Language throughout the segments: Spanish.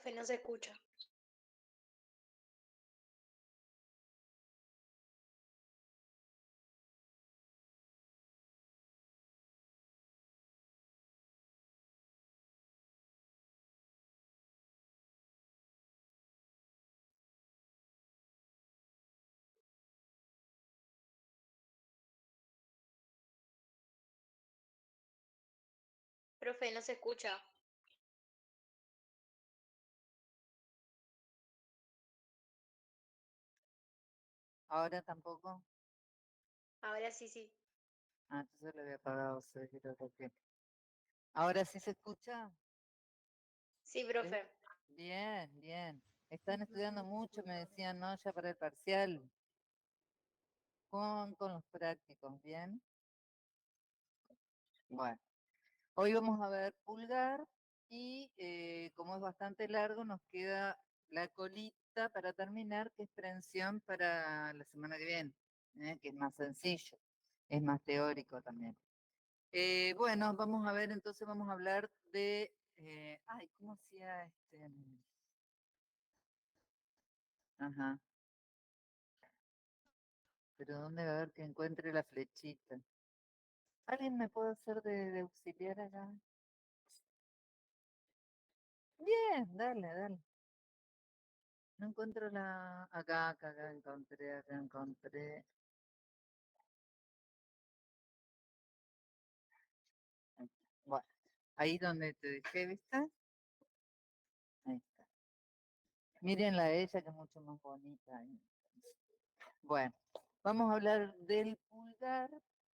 Profe, no se escucha. Profe, no se escucha. Ahora tampoco. Ahora sí, sí. Ah, entonces lo había apagado, creo que. Ahora sí se escucha. Sí, ¿Eh? profe. Bien, bien. Están estudiando mucho, me decían, no, ya para el parcial. Con los prácticos, bien. Bueno, hoy vamos a ver pulgar y como es bastante largo, nos queda la colita para terminar, que es prensión para la semana que viene, que es más sencillo, es más teórico también. Bueno, vamos a ver, entonces vamos a hablar de, ay, ¿cómo hacía este? Ajá, pero ¿dónde va a ver que encuentre la flechita? ¿Alguien me puede hacer de auxiliar acá? Bien, dale, dale. No encuentro la, acá encontré, acá encontré. Bueno, ahí donde te dejé, ¿viste? Ahí está. Mírenla a ella que es mucho más bonita. Bueno, vamos a hablar del pulgar,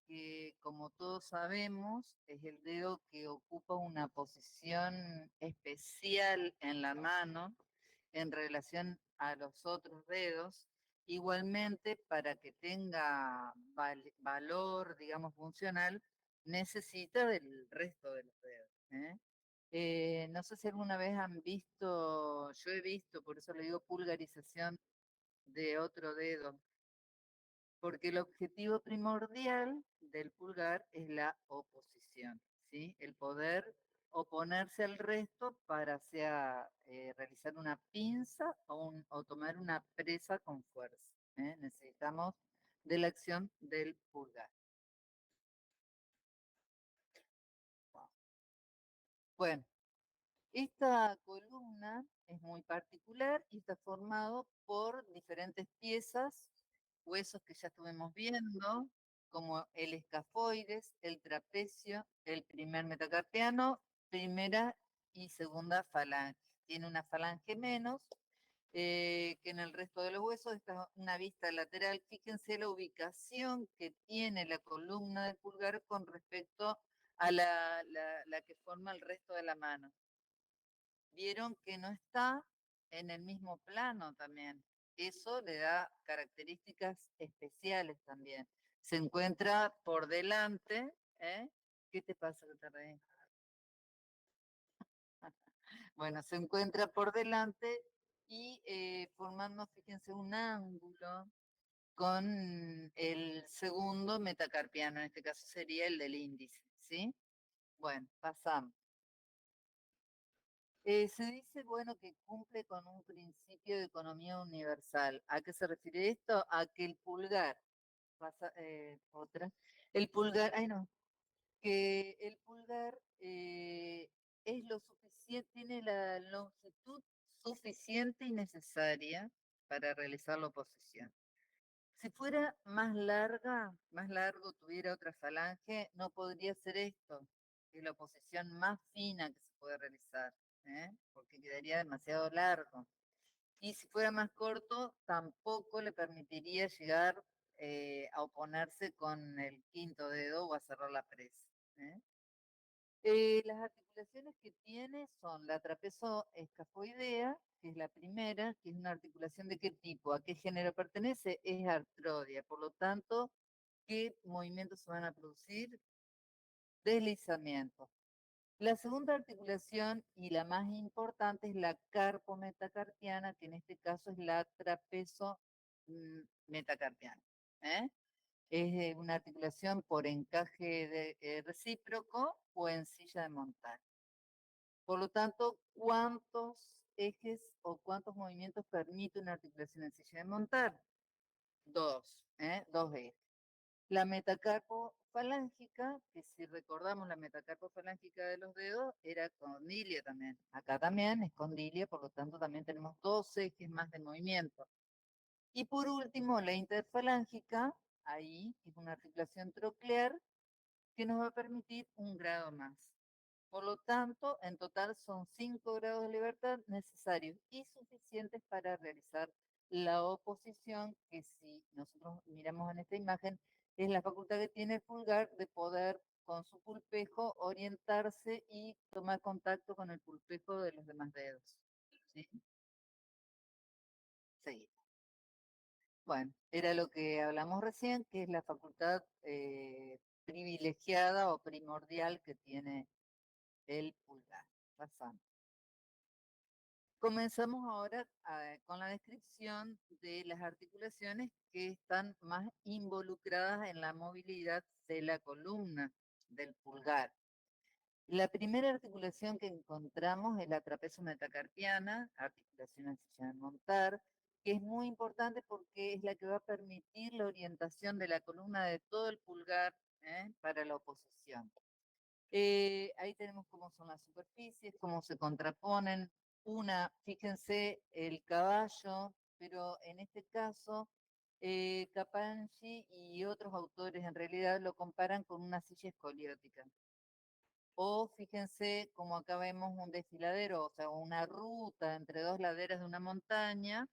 que como todos sabemos es el dedo que ocupa una posición especial en la mano en relación a los otros dedos. Igualmente, para que tenga valor, digamos, funcional, necesita del resto de los dedos. No sé si alguna vez han visto, yo he visto, por eso le digo pulgarización de otro dedo, porque el objetivo primordial del pulgar es la oposición, ¿sí? El poder oponerse al resto para sea realizar una pinza o tomar una presa con fuerza. Necesitamos de la acción del pulgar. Bueno, esta columna es muy particular y está formado por diferentes piezas, huesos que ya estuvimos viendo, como el escafoides, el trapecio, el primer metacarpiano, primera y segunda falange. Tiene una falange menos que en el resto de los huesos. Está una vista lateral. Fíjense la ubicación que tiene la columna del pulgar con respecto a la que forma el resto de la mano. Vieron que no está en el mismo plano también. Eso le da características especiales también. Se encuentra por delante, ¿eh? ¿Qué te pasa que te reís? Bueno, se encuentra por delante y formando, fíjense, un ángulo con el segundo metacarpiano, en este caso sería el del índice, ¿sí? Bueno, pasamos. Se dice, bueno, que cumple con un principio de economía universal. ¿A qué se refiere esto? A que el pulgar, el pulgar, ay no, que el pulgar es lo suficiente, tiene la longitud suficiente y necesaria para realizar la oposición. Si fuera más larga, más largo, tuviera otra falange, no podría ser esto, que es la oposición más fina que se puede realizar, porque quedaría demasiado largo. Y si fuera más corto, tampoco le permitiría llegar a oponerse con el quinto dedo o a cerrar la presa. ¿eh? Las articulaciones que tiene son la trapezoescafoidea, que es la primera, que es una articulación de qué tipo, a qué género pertenece, es artrodia. Por lo tanto, ¿qué movimientos se van a producir? Deslizamiento. La segunda articulación y la más importante es la carpometacarpiana, que en este caso es la trapezo metacarpiana. ¿eh? Es una articulación por encaje recíproco o en silla de montar. Por lo tanto, ¿cuántos ejes o cuántos movimientos permite una articulación en silla de montar? Dos, ¿eh? Dos ejes. La metacarpofalángica, que si recordamos la metacarpofalángica de los dedos, era condilia también. Acá también es condilia, por lo tanto también tenemos dos ejes más de movimiento. Y por último, la interfalángica, ahí es una articulación troclear que nos va a permitir un grado más. Por lo tanto, en total son 5 grados de libertad necesarios y suficientes para realizar la oposición, que si nosotros miramos en esta imagen, es la facultad que tiene el pulgar de poder con su pulpejo orientarse y tomar contacto con el pulpejo de los demás dedos. ¿Sí? Sí. Bueno, era lo que hablamos recién, que es la facultad privilegiada o primordial que tiene el pulgar. Pasamos. Comenzamos ahora con la descripción de las articulaciones que están más involucradas en la movilidad de la columna del pulgar. La primera articulación que encontramos es la trapecio metacarpiana, articulación en silla de montar, que es muy importante porque es la que va a permitir la orientación de la columna de todo el pulgar para la oposición. Ahí tenemos cómo son las superficies, cómo se contraponen. Una, fíjense, el caballo, pero en este caso, Capangi y otros autores en realidad lo comparan con una silla escoliótica. O fíjense como acá vemos un desfiladero, o sea, una ruta entre dos laderas de una montaña,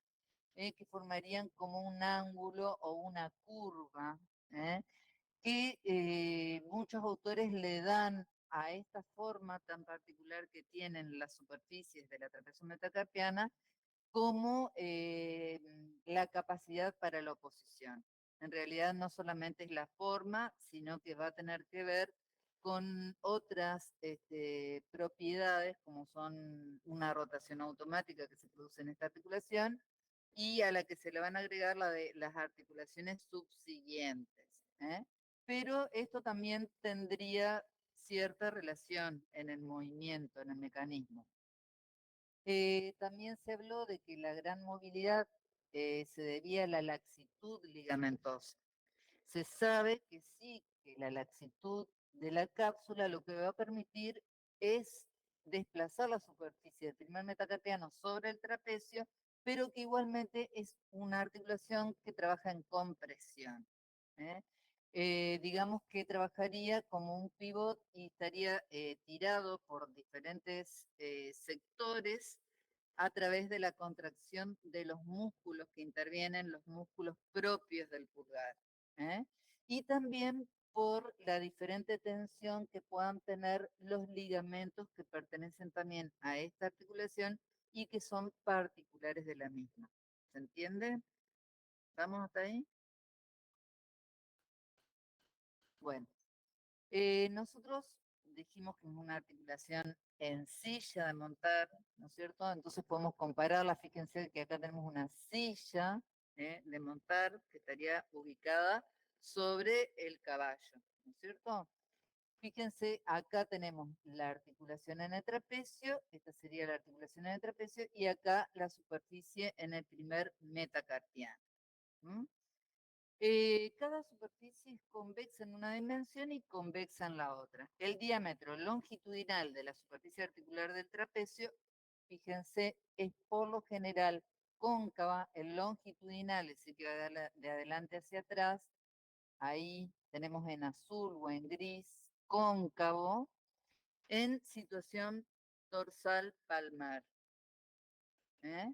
que formarían como un ángulo o una curva, ¿eh? Que muchos autores le dan a esta forma tan particular que tienen las superficies de la trapecio metacarpiana como la capacidad para la oposición. En realidad no solamente es la forma, sino que va a tener que ver con otras propiedades, como son una rotación automática que se produce en esta articulación, y a la que se le van a agregar la de las articulaciones subsiguientes. ¿Eh? Pero esto también tendría cierta relación en el movimiento, en el mecanismo. También se habló de que la gran movilidad se debía a la laxitud ligamentosa. Se sabe que sí, que la laxitud de la cápsula lo que va a permitir es desplazar la superficie del primer metacarpiano sobre el trapecio, pero que igualmente es una articulación que trabaja en compresión. ¿Eh? Digamos que trabajaría como un pivot y estaría tirado por diferentes sectores a través de la contracción de los músculos que intervienen, los músculos propios del pulgar. ¿Eh? Y también por la diferente tensión que puedan tener los ligamentos que pertenecen también a esta articulación y que son particulares de la misma. ¿Se entiende? ¿Estamos hasta ahí? Bueno, nosotros dijimos que es una articulación en silla de montar, ¿no es cierto? Entonces podemos compararla, fíjense que acá tenemos una silla de montar que estaría ubicada sobre el caballo, ¿no es cierto? Fíjense, acá tenemos la articulación en el trapecio, esta sería la articulación en el trapecio, y acá la superficie en el primer metacarpiano. ¿Mm? Cada superficie es convexa en una dimensión y convexa en la otra. El diámetro longitudinal de la superficie articular del trapecio, fíjense, es por lo general cóncava, el longitudinal, es decir, que va de adelante hacia atrás, ahí tenemos en azul o en gris, cóncavo, en situación dorsal palmar. ¿Eh?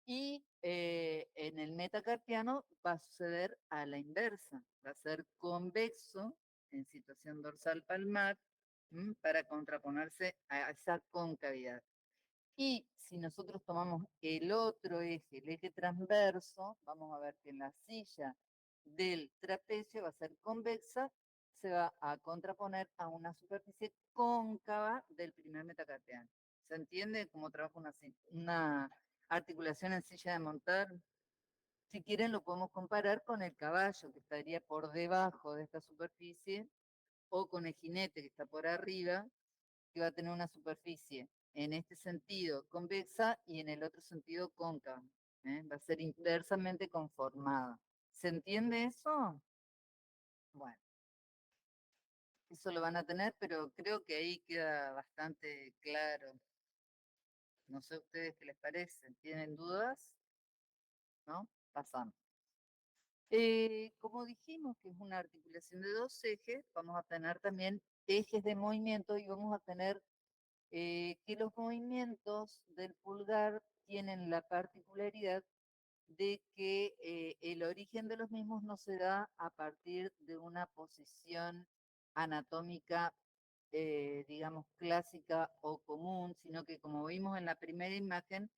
Y en el metacarpiano va a suceder a la inversa, va a ser convexo en situación dorsal palmar para contraponerse a esa concavidad. Y si nosotros tomamos el otro eje, el eje transverso, vamos a ver que en la silla del trapecio va a ser convexa, se va a contraponer a una superficie cóncava del primer metacarpiano. ¿Se entiende cómo trabaja una articulación en silla de montar? Si quieren lo podemos comparar con el caballo, que estaría por debajo de esta superficie, o con el jinete, que está por arriba, que va a tener una superficie en este sentido convexa y en el otro sentido cóncava. Va a ser inversamente conformada. ¿Se entiende eso? Bueno, eso lo van a tener, pero creo que ahí queda bastante claro. No sé a ustedes qué les parece. ¿Tienen dudas? ¿No? Pasamos. Como dijimos que es una articulación de dos ejes, vamos a tener también ejes de movimiento y vamos a tener que los movimientos del pulgar tienen la particularidad de que el origen de los mismos no se da a partir de una posición anatómica, digamos, clásica o común, sino que como vimos en la primera imagen,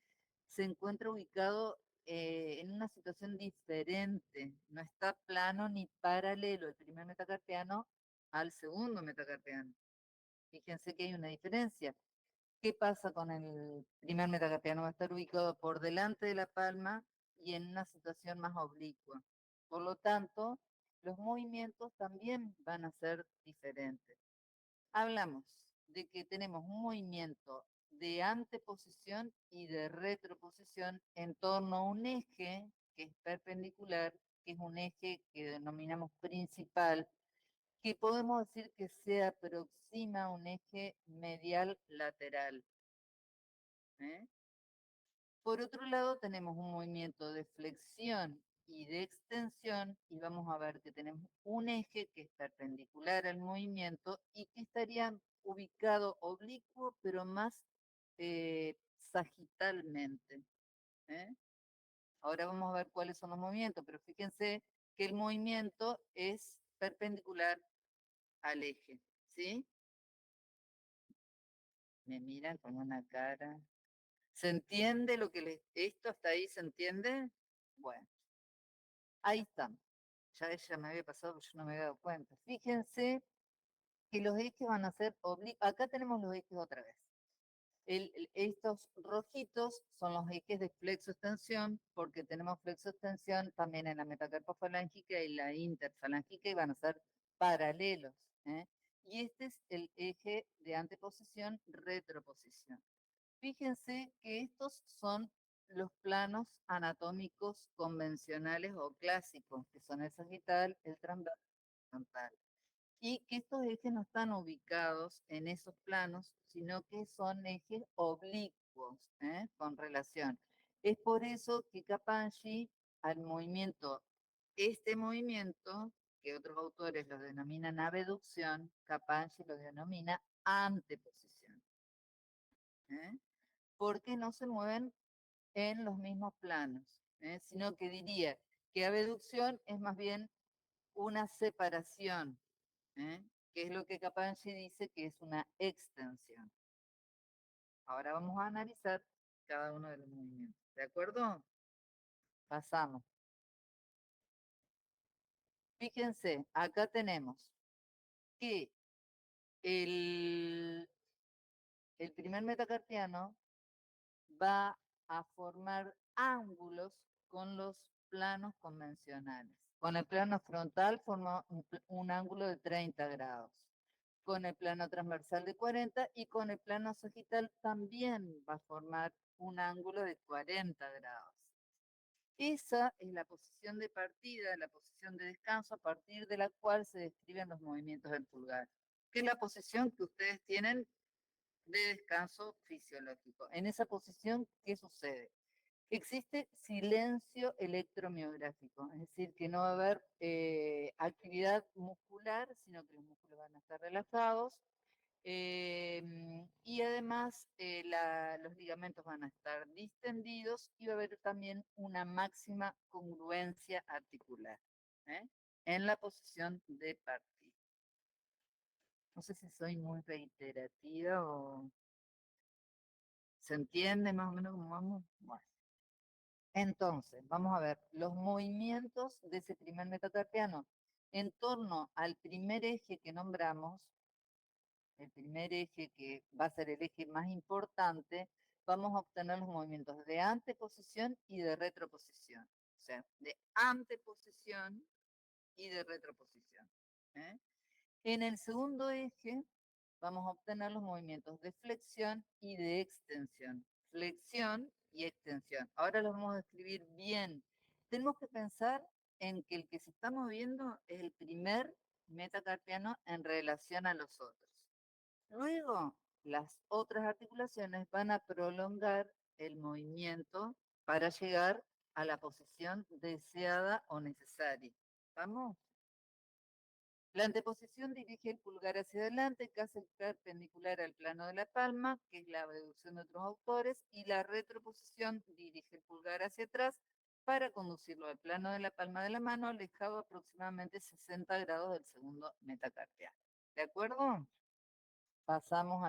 se encuentra ubicado en una situación diferente, no está plano ni paralelo el primer metacarpiano al segundo metacarpiano. Fíjense que hay una diferencia. ¿Qué pasa con el primer metacarpiano? Va a estar ubicado por delante de la palma y en una situación más oblicua. Por lo tanto, los movimientos también van a ser diferentes. Hablamos de que tenemos un movimiento de anteposición y de retroposición en torno a un eje que es perpendicular, que es un eje que denominamos principal, que podemos decir que se aproxima a un eje medial lateral. ¿eh? Por otro lado, tenemos un movimiento de flexión y de extensión, y vamos a ver que tenemos un eje que es perpendicular al movimiento y que estaría ubicado oblicuo, pero más sagitalmente. ¿eh? Ahora vamos a ver cuáles son los movimientos, pero fíjense que el movimiento es perpendicular al eje, ¿sí? Me miran con una cara. ¿Se entiende lo que esto hasta ahí se entiende? Bueno, ahí estamos. Ya ella me había pasado, pero yo no me había dado cuenta. Fíjense que los ejes van a ser oblicuos. Acá tenemos los ejes otra vez. Estos rojitos son los ejes de flexo-extensión, porque tenemos flexo-extensión también en la metacarpofalángica y la interfalángica y van a ser paralelos. ¿eh? Y este es el eje de anteposición-retroposición. Fíjense que estos son los planos anatómicos convencionales o clásicos, que son el sagital, el transversal y el frontal. Y que estos ejes no están ubicados en esos planos, sino que son ejes oblicuos, con relación. Es por eso que Capanghi al movimiento, este movimiento, que otros autores lo denominan abducción, Capanghi lo denomina anteposición. Porque no se mueven en los mismos planos, sino que diría que abducción es más bien una separación, ¿eh? que es lo que Capanghi dice que es una extensión. Ahora vamos a analizar cada uno de los movimientos, ¿de acuerdo? Pasamos. Fíjense, acá tenemos que el, el primer metacarpiano va a formar ángulos con los planos convencionales. Con el plano frontal forma un ángulo de 30 grados, con el plano transversal de 40 y con el plano sagital también va a formar un ángulo de 40 grados. Esa es la posición de partida, la posición de descanso a partir de la cual se describen los movimientos del pulgar, que es la posición que ustedes tienen de descanso fisiológico. En esa posición, ¿qué sucede? Existe silencio electromiográfico, es decir, que no va a haber actividad muscular, sino que los músculos van a estar relajados y además los ligamentos van a estar distendidos y va a haber también una máxima congruencia articular ¿eh? en la posición de partida. No sé si soy muy reiterativa o se entiende más o menos cómo vamos. Bueno. Entonces, vamos a ver los movimientos de ese primer metacarpiano en torno al primer eje que nombramos, el primer eje que va a ser el eje más importante, vamos a obtener los movimientos de anteposición y de retroposición. O sea, de anteposición y de retroposición. ¿eh? En el segundo eje vamos a obtener los movimientos de flexión y de extensión. Flexión y extensión. Ahora los vamos a escribir bien. Tenemos que pensar en que el que se está moviendo es el primer metacarpiano en relación a los otros. Luego, las otras articulaciones van a prolongar el movimiento para llegar a la posición deseada o necesaria. ¿Vamos? La anteposición dirige el pulgar hacia adelante, casi perpendicular al plano de la palma, que es la abducción de otros autores, y la retroposición dirige el pulgar hacia atrás para conducirlo al plano de la palma de la mano, alejado aproximadamente 60 grados del segundo metacarpiano. ¿De acuerdo? Pasamos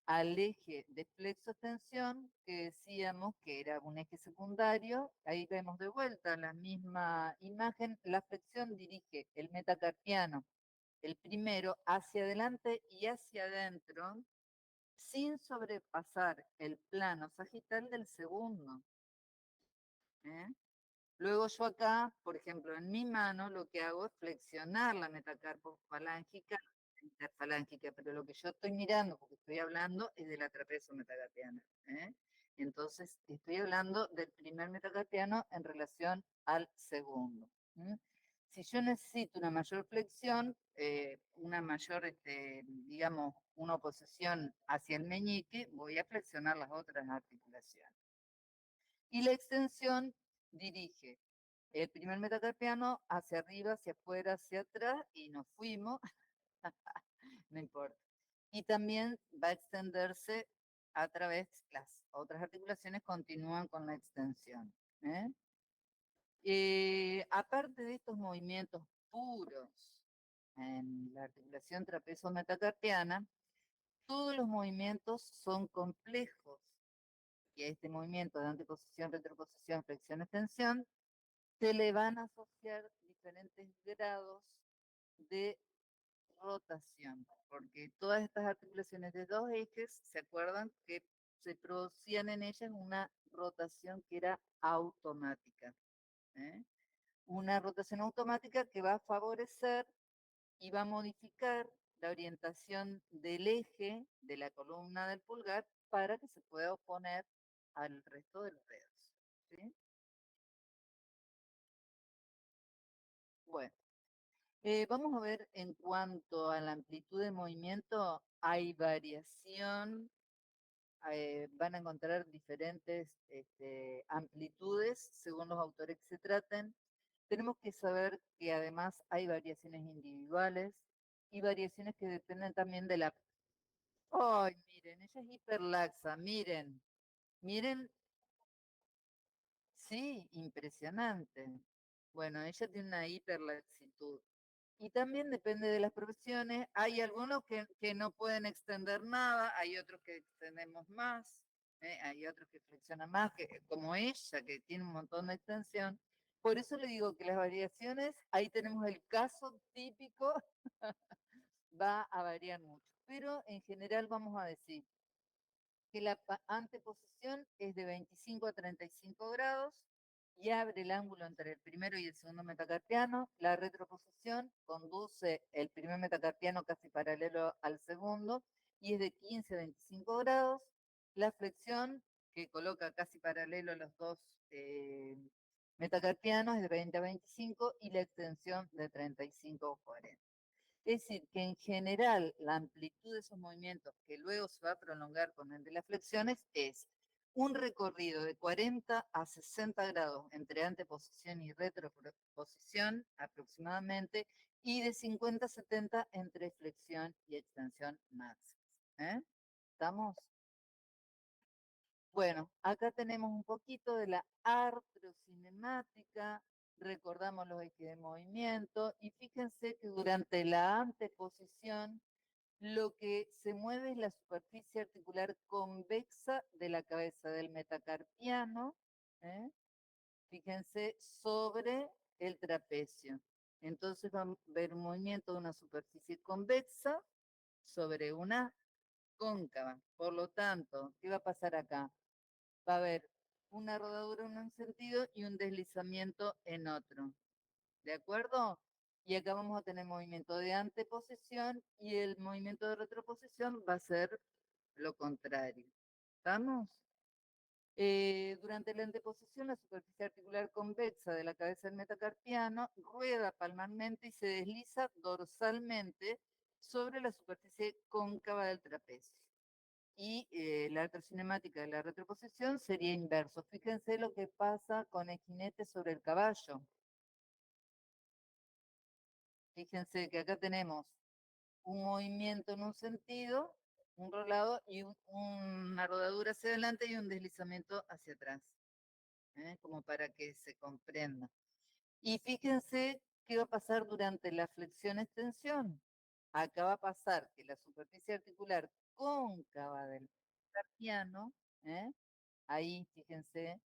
al eje de flexo-extensión, que decíamos que era un eje secundario. Ahí vemos de vuelta la misma imagen. La flexión dirige el metacarpiano, el primero, hacia adelante y hacia adentro, sin sobrepasar el plano sagital del segundo. ¿Eh? Luego yo acá, por ejemplo, en mi mano, lo que hago es flexionar la metacarpofalángica, interfalángica, pero lo que yo estoy mirando, porque estoy hablando, es de la trapecio metacarpiana. ¿Eh? Entonces, estoy hablando del primer metacarpiano en relación al segundo. ¿Mm? Si yo necesito una mayor flexión, una mayor, digamos, una oposición hacia el meñique, voy a flexionar las otras articulaciones. Y la extensión dirige el primer metacarpiano hacia arriba, hacia afuera, hacia atrás, y nos fuimos, no importa. Y también va a extenderse a través, las otras articulaciones continúan con la extensión. ¿Eh? Aparte de estos movimientos puros en la articulación trapezo-metacarpiana, todos los movimientos son complejos. Y a este movimiento de anteposición, retroposición, flexión, extensión, se le van a asociar diferentes grados de rotación, porque todas estas articulaciones de dos ejes, ¿se acuerdan que se producían en ellas una rotación que era automática? ¿Eh? Una rotación automática que va a favorecer y va a modificar la orientación del eje de la columna del pulgar para que se pueda oponer al resto de los dedos. ¿Sí? Bueno, vamos a ver en cuanto a la amplitud de movimiento, hay variación, van a encontrar diferentes amplitudes según los autores que se traten. Tenemos que saber que además hay variaciones individuales y variaciones que dependen también de la... ¡Ay, miren! Ella es hiperlaxa, miren, miren, sí, impresionante. Bueno, ella tiene una hiperlaxitud. Y también depende de las profesiones. Hay algunos que no pueden extender nada, hay otros que extendemos más, hay otros que flexionan más, como ella, que tiene un montón de extensión. Por eso le digo que las variaciones, ahí tenemos el caso típico, va a variar mucho. Pero en general vamos a decir que la anteposición es de 25 a 35 grados y abre el ángulo entre el primero y el segundo metacarpiano. La retroposición conduce el primer metacarpiano casi paralelo al segundo y es de 15 a 25 grados. La flexión, que coloca casi paralelo a los dos metacarpianos, es de 20 a 25 y la extensión de 35 a 40. Es decir, que en general la amplitud de esos movimientos que luego se va a prolongar con el de las flexiones es un recorrido de 40 a 60 grados entre anteposición y retroposición aproximadamente y de 50 a 70 entre flexión y extensión máxima. ¿Eh? ¿Estamos? Bueno, acá tenemos un poquito de la artrocinemática, recordamos los ejes de movimiento y fíjense que durante la anteposición lo que se mueve es la superficie articular convexa de la cabeza del metacarpiano, ¿eh? Fíjense, sobre el trapecio. Entonces va a ver un movimiento de una superficie convexa sobre una cóncava. Por lo tanto, ¿qué va a pasar acá? Va a haber una rodadura en un sentido y un deslizamiento en otro. ¿De acuerdo? Y acá vamos a tener movimiento de anteposición y el movimiento de retroposición va a ser lo contrario. ¿Estamos? Durante la anteposición, la superficie articular convexa de la cabeza del metacarpiano rueda palmarmente y se desliza dorsalmente sobre la superficie cóncava del trapecio. Y la artrocinemática de la retroposición sería inverso. Fíjense lo que pasa con el jinete sobre el caballo. Fíjense que acá tenemos un movimiento en un sentido, un rolado y una rodadura hacia adelante y un deslizamiento hacia atrás, como para que se comprenda. Y fíjense qué va a pasar durante la flexión-extensión. Acá va a pasar que la superficie articular cóncava del carpiano, ahí fíjense,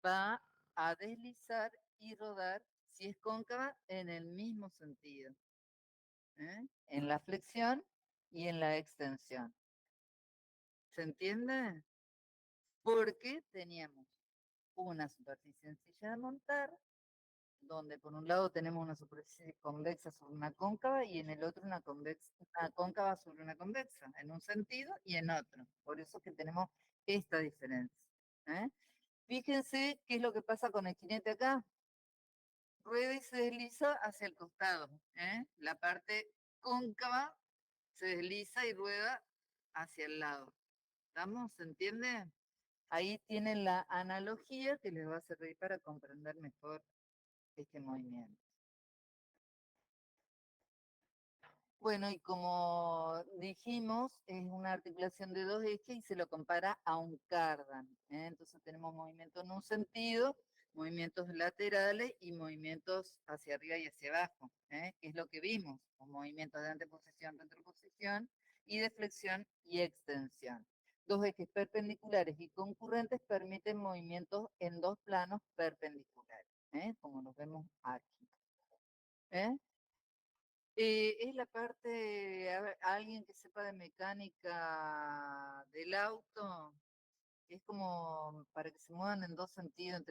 va a deslizar y rodar, si es cóncava, en el mismo sentido, en la flexión y en la extensión. ¿Se entiende? Porque teníamos una superficie sencilla de montar, donde por un lado tenemos una superficie convexa sobre una cóncava y en el otro una cóncava sobre una convexa, en un sentido y en otro. Por eso que tenemos esta diferencia. ¿eh? Fíjense qué es lo que pasa con el jinete acá. Rueda y se desliza hacia el costado. La parte cóncava se desliza y rueda hacia el lado. ¿Estamos? ¿Se entiende? Ahí tienen la analogía que les va a servir para comprender mejor este movimiento. Bueno, y como dijimos, es una articulación de dos ejes y se lo compara a un cardan. Entonces tenemos movimiento en un sentido, movimientos laterales y movimientos hacia arriba y hacia abajo, que es lo que vimos, con movimientos de anteposición, retroposición y de flexión y extensión. Dos ejes perpendiculares y concurrentes permiten movimientos en dos planos perpendiculares, como los vemos aquí. Es la parte, a ver, alguien que sepa de mecánica del auto, es como para que se muevan en dos sentidos.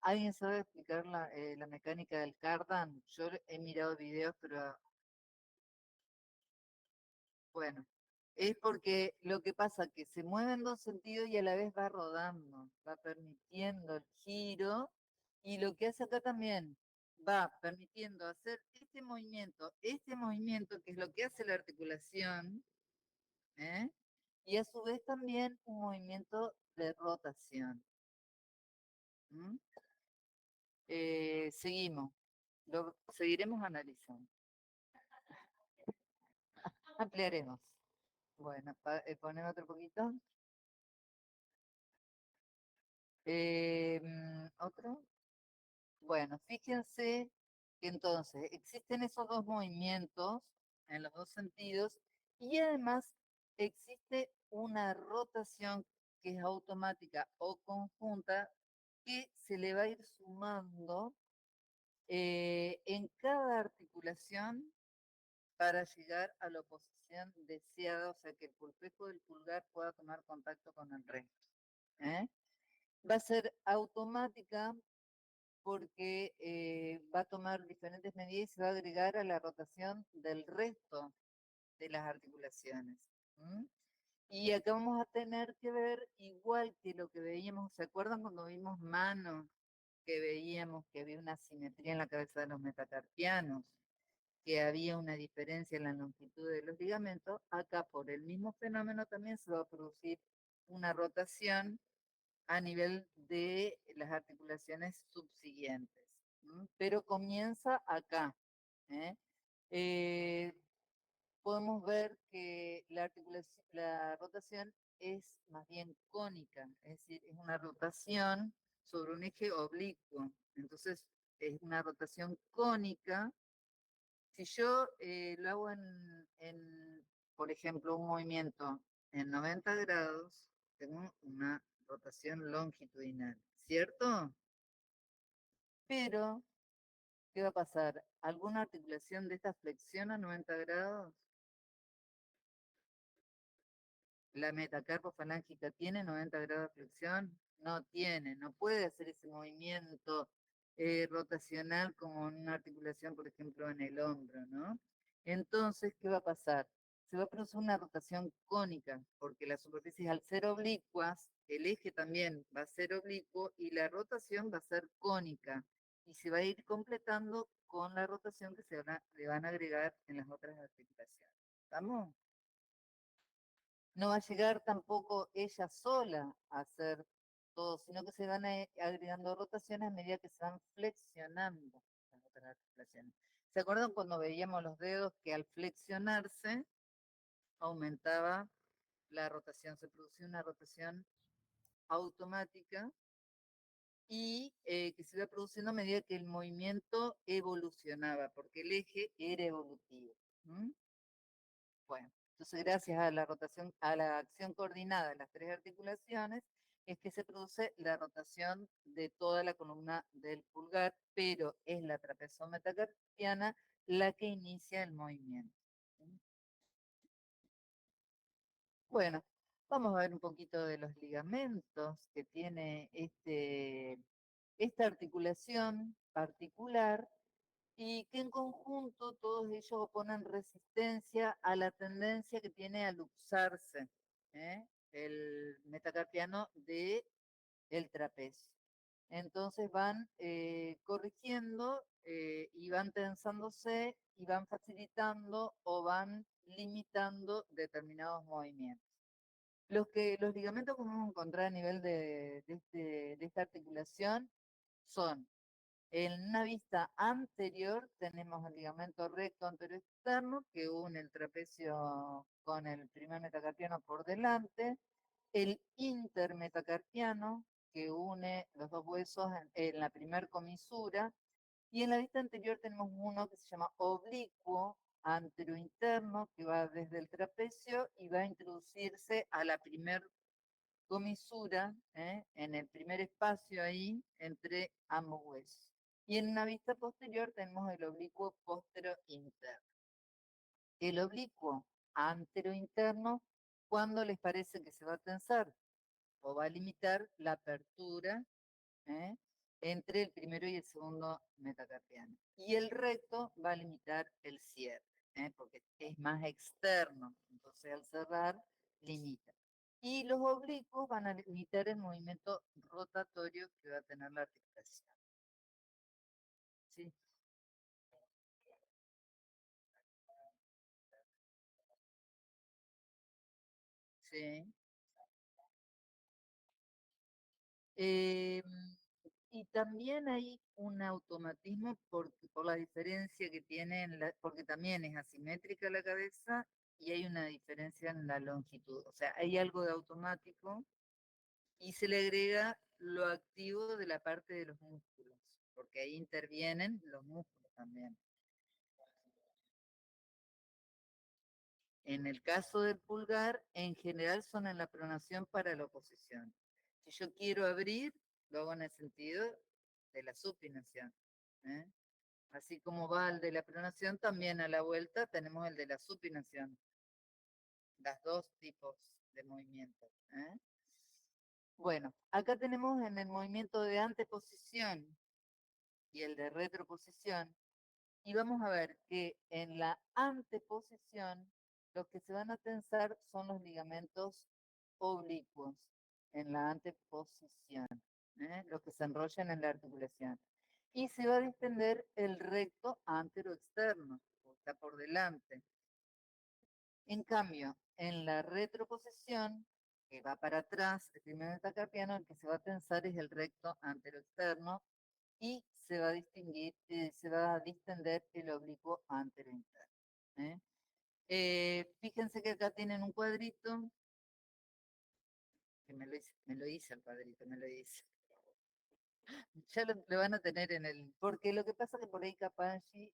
¿Alguien sabe explicar la mecánica del cardan? Yo he mirado videos, pero bueno, es porque lo que pasa es que se mueve en dos sentidos y a la vez va rodando, va permitiendo el giro, y lo que hace acá también va permitiendo hacer este movimiento que es lo que hace la articulación, ¿eh? Y a su vez también un movimiento de rotación. ¿Mm? Seguimos, lo seguiremos analizando, ampliaremos. Bueno, poneme otro poquito. Otro. Bueno, fíjense que entonces existen esos dos movimientos en los dos sentidos y además existe una rotación que es automática o conjunta que se le va a ir sumando en cada articulación para llegar a la posición deseada, o sea que el pulpejo del pulgar pueda tomar contacto con el resto. ¿eh? Va a ser automática porque va a tomar diferentes medidas y se va a agregar a la rotación del resto de las articulaciones. ¿m? Y acá vamos a tener que ver, igual que lo que veíamos, ¿se acuerdan cuando vimos manos? Que veíamos que había una simetría en la cabeza de los metacarpianos, que había una diferencia en la longitud de los ligamentos. Acá por el mismo fenómeno también se va a producir una rotación a nivel de las articulaciones subsiguientes, pero comienza acá. ¿eh? Eh, Podemos ver que la rotación es más bien cónica, es decir, es una rotación sobre un eje oblicuo. Entonces, es una rotación cónica. Si yo lo hago por ejemplo, un movimiento en 90 grados, tengo una rotación longitudinal, ¿cierto? Pero, ¿qué va a pasar? ¿Alguna articulación de esta flexión a 90 grados? ¿La metacarpofalángica tiene 90 grados de flexión? No tiene, no puede hacer ese movimiento rotacional como en una articulación, por ejemplo, en el hombro, ¿no? Entonces, ¿qué va a pasar? Se va a producir una rotación cónica, porque las superficies al ser oblicuas, el eje también va a ser oblicuo y la rotación va a ser cónica y se va a ir completando con la rotación que le van a agregar en las otras articulaciones. ¿Estamos? No va a llegar tampoco ella sola a hacer todo, sino que se van agregando rotaciones a medida que se van flexionando las otras articulaciones. ¿Se acuerdan cuando veíamos los dedos que al flexionarse aumentaba la rotación? Se producía una rotación automática y que se iba produciendo a medida que el movimiento evolucionaba, porque el eje era evolutivo. ¿Mm? Bueno, entonces gracias a la rotación, a la acción coordinada de las tres articulaciones, es que se produce la rotación de toda la columna del pulgar, pero es la trapezometacarpiana la que inicia el movimiento. Bueno, vamos a ver un poquito de los ligamentos que tiene esta articulación particular y que en conjunto todos ellos oponen resistencia a la tendencia que tiene a luxarse, ¿eh? El metacarpiano de el trapecio. Entonces van corrigiendo y van tensándose y van facilitando o van limitando determinados movimientos. Los ligamentos que vamos a encontrar a nivel de esta articulación son en una vista anterior tenemos el ligamento recto anterior externo que une el trapecio con el primer metacarpiano por delante, el intermetacarpiano que une los dos huesos en la primer comisura, y en la vista anterior tenemos uno que se llama oblicuo anterointerno que va desde el trapecio y va a introducirse a la primer comisura, en el primer espacio ahí entre ambos huesos. Y en una vista posterior tenemos el oblicuo postero-interno. El oblicuo antero-interno, ¿cuándo les parece que se va a tensar? O va a limitar la apertura ¿eh? entre el primero y el segundo metacarpiano. Y el recto va a limitar el cierre, porque es más externo, entonces al cerrar limita. Y los oblicuos van a limitar el movimiento rotatorio que va a tener la articulación. ¿Sí? Sí. Eh, y también hay un automatismo por la diferencia que tiene, porque también es asimétrica la cabeza y hay una diferencia en la longitud. O sea, hay algo de automático y se le agrega lo activo de la parte de los músculos, porque ahí intervienen los músculos también. En el caso del pulgar, en general son en la pronación para la oposición. Si yo quiero abrir, lo hago en el sentido de la supinación. ¿eh? Así como va el de la pronación, también a la vuelta tenemos el de la supinación. Las dos tipos de movimientos. Bueno, acá tenemos en el movimiento de anteposición y el de retroposición, y vamos a ver que en la anteposición los que se van a tensar son los ligamentos oblicuos en la anteposición, los que se enrollan en la articulación. Y se va a distender el recto antero-externo, está por delante. En cambio, en la retroposición, que va para atrás, el primer metacarpiano, el que se va a tensar es el recto antero-externo, y se va a distinguir, se va a distender el oblicuo antero-interno. Fíjense que acá tienen un cuadrito, que me lo hice el cuadrito, me lo hice. Ya lo van a tener en el, porque lo que pasa es que por ahí Capangi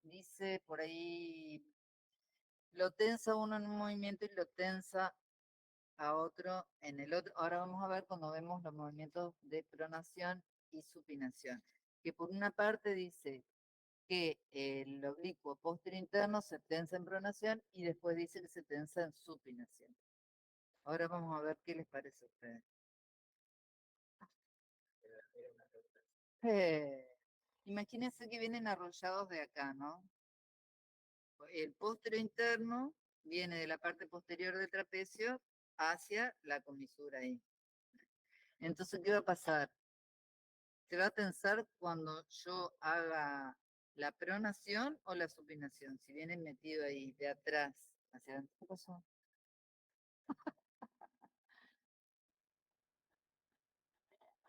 dice, por ahí lo tensa uno en un movimiento y lo tensa a otro en el otro. Ahora vamos a ver cuando vemos los movimientos de pronación y supinación, que por una parte dice que el oblicuo posterior interno se tensa en pronación y después dice que se tensa en supinación. Ahora vamos a ver qué les parece a ustedes. Imagínense que vienen arrollados de acá, ¿no? El póstero interno viene de la parte posterior del trapecio hacia la comisura ahí. Entonces, ¿qué va a pasar? Se va a tensar cuando yo haga la pronación o la supinación. Si viene metido ahí de atrás hacia adentro. ¿Qué pasó?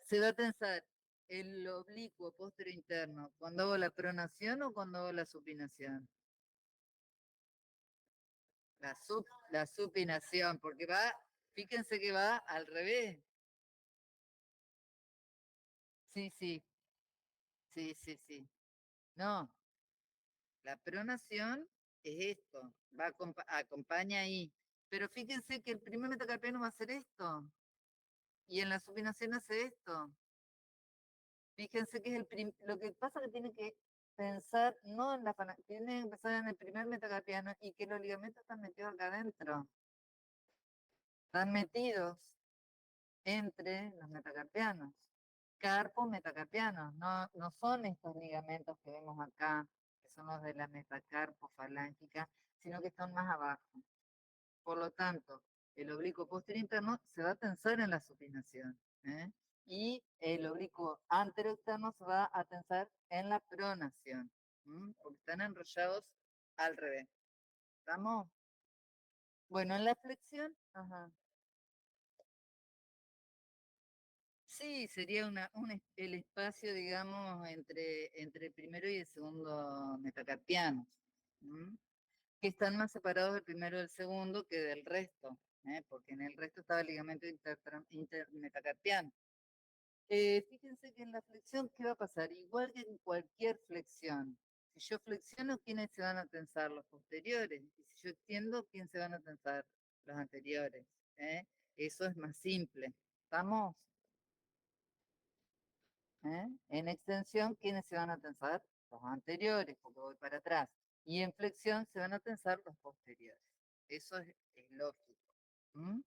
Se va a tensar el oblicuo póstero interno cuando hago la pronación o cuando hago la supinación. La supinación, porque va, fíjense que va al revés. Sí, sí, sí, sí, sí. No, la pronación es esto, acompaña ahí. Pero fíjense que el primer metacarpiano va a hacer esto, y en la supinación hace esto. Fíjense que es lo que pasa es que tiene que pensar, no en tiene que empezar en el primer metacarpiano y que los ligamentos están metidos acá adentro. Están metidos entre los metacarpianos. Carpos metacarpianos, no son estos ligamentos que vemos acá, que son los de la metacarpo falángica, sino que están más abajo. Por lo tanto, el oblicuo posterior interno se va a tensar en la supinación, ¿eh? Y el oblicuo anterior externo se va a tensar en la pronación, porque están enrollados al revés. ¿Estamos? Bueno, en la flexión, ajá. Sí, sería el espacio, digamos, entre el primero y el segundo metacarpianos, ¿m? Que están más separados del primero y del segundo que del resto, porque en el resto estaba el ligamento intermetacarpiano. Fíjense que en la flexión, ¿qué va a pasar? Igual que en cualquier flexión. Si yo flexiono, ¿quiénes se van a tensar? Los posteriores. Y si yo extiendo, ¿quién se van a tensar? Los anteriores. ¿eh? Eso es más simple. ¿Estamos? En extensión, ¿quiénes se van a tensar? Los anteriores, porque voy para atrás. Y en flexión se van a tensar los posteriores. Eso es lógico. ¿m?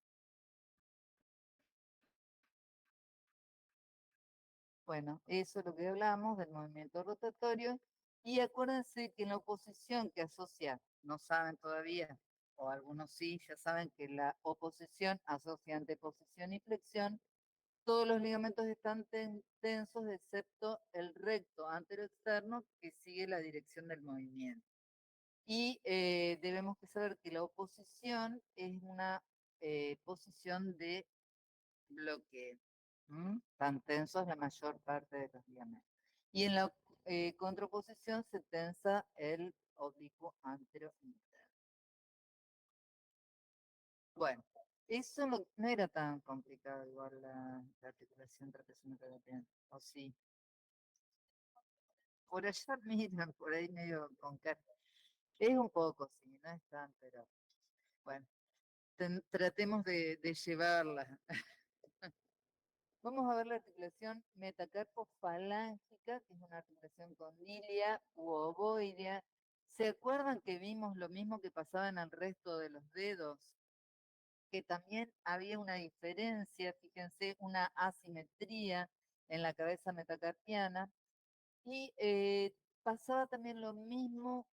Bueno, eso es lo que hablamos del movimiento rotatorio. Y acuérdense que en la oposición que asocia, no saben todavía, o algunos sí, ya saben que la oposición asocia anteposición y flexión. Todos los ligamentos están tensos excepto el recto anteroexterno que sigue la dirección del movimiento. Y debemos que saber que la oposición es una posición de bloqueo. Están tensos la mayor parte de los ligamentos. Y en la contraposición se tensa el oblicuo anterointerno. Bueno, eso no era tan complicado igual la articulación trapecio-metacarpiana, ¿o sí? Por allá miran, por ahí medio con cara. Es un poco, sí, no es tan, pero bueno, tratemos de llevarla. Vamos a ver la articulación metacarpofalángica, que es una articulación condilia u ovoidea. ¿Se acuerdan que vimos lo mismo que pasaba en el resto de los dedos? Que también había una diferencia, fíjense, una asimetría en la cabeza metacarpiana. Y pasaba también lo mismo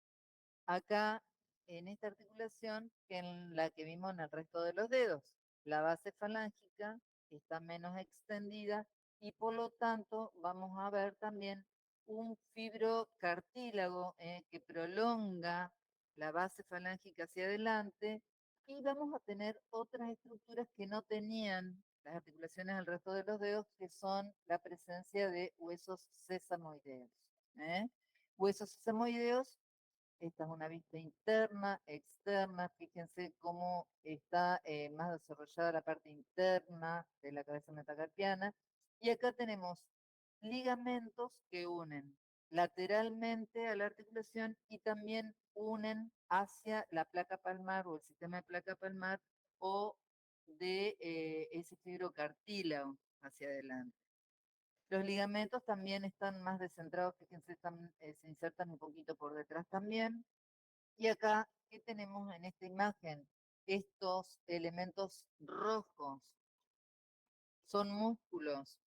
acá en esta articulación que en la que vimos en el resto de los dedos. La base falángica está menos extendida y por lo tanto vamos a ver también un fibrocartílago que prolonga la base falángica hacia adelante y vamos a tener otras estructuras que no tenían las articulaciones del resto de los dedos, que son la presencia de huesos sesamoideos. ¿eh? Huesos sesamoideos, esta es una vista interna, externa. Fíjense cómo está más desarrollada la parte interna de la cabeza metacarpiana. Y acá tenemos ligamentos que unen lateralmente a la articulación y también unen hacia la placa palmar o el sistema de placa palmar o de ese fibrocartílago hacia adelante. Los ligamentos también están más descentrados, fíjense, se insertan un poquito por detrás también. Y acá, ¿qué tenemos en esta imagen? Estos elementos rojos son músculos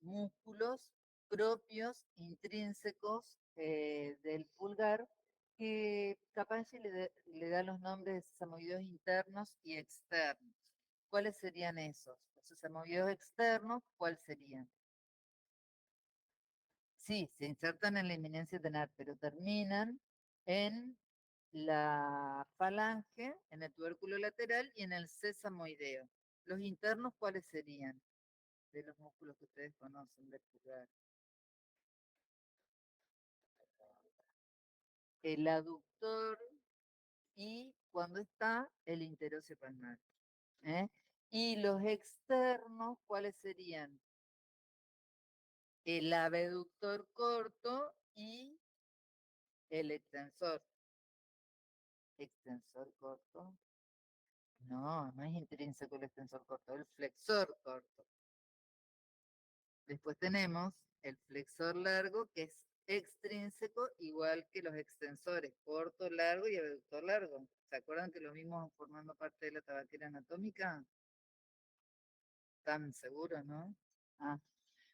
propios, intrínsecos del pulgar, que capaz si le da los nombres de sesamoideos internos y externos. ¿Cuáles serían esos? Los sesamoideos externos, ¿cuáles serían? Sí, se insertan en la eminencia tenar, pero terminan en la falange, en el tubérculo lateral y en el sesamoideo. Los internos, ¿cuáles serían? De los músculos que ustedes conocen del pulgar. El aductor y cuando está el interóseo palmar. ¿Eh? Y los externos, ¿cuáles serían? El abductor corto y el extensor. Extensor corto. No, no es intrínseco el extensor corto, el flexor corto. Después tenemos el flexor largo, que es extrínseco, igual que los extensores, corto, largo y abductor largo. ¿Se acuerdan que lo vimos formando parte de la tabaquera anatómica? Tan seguro, ¿no? Ah.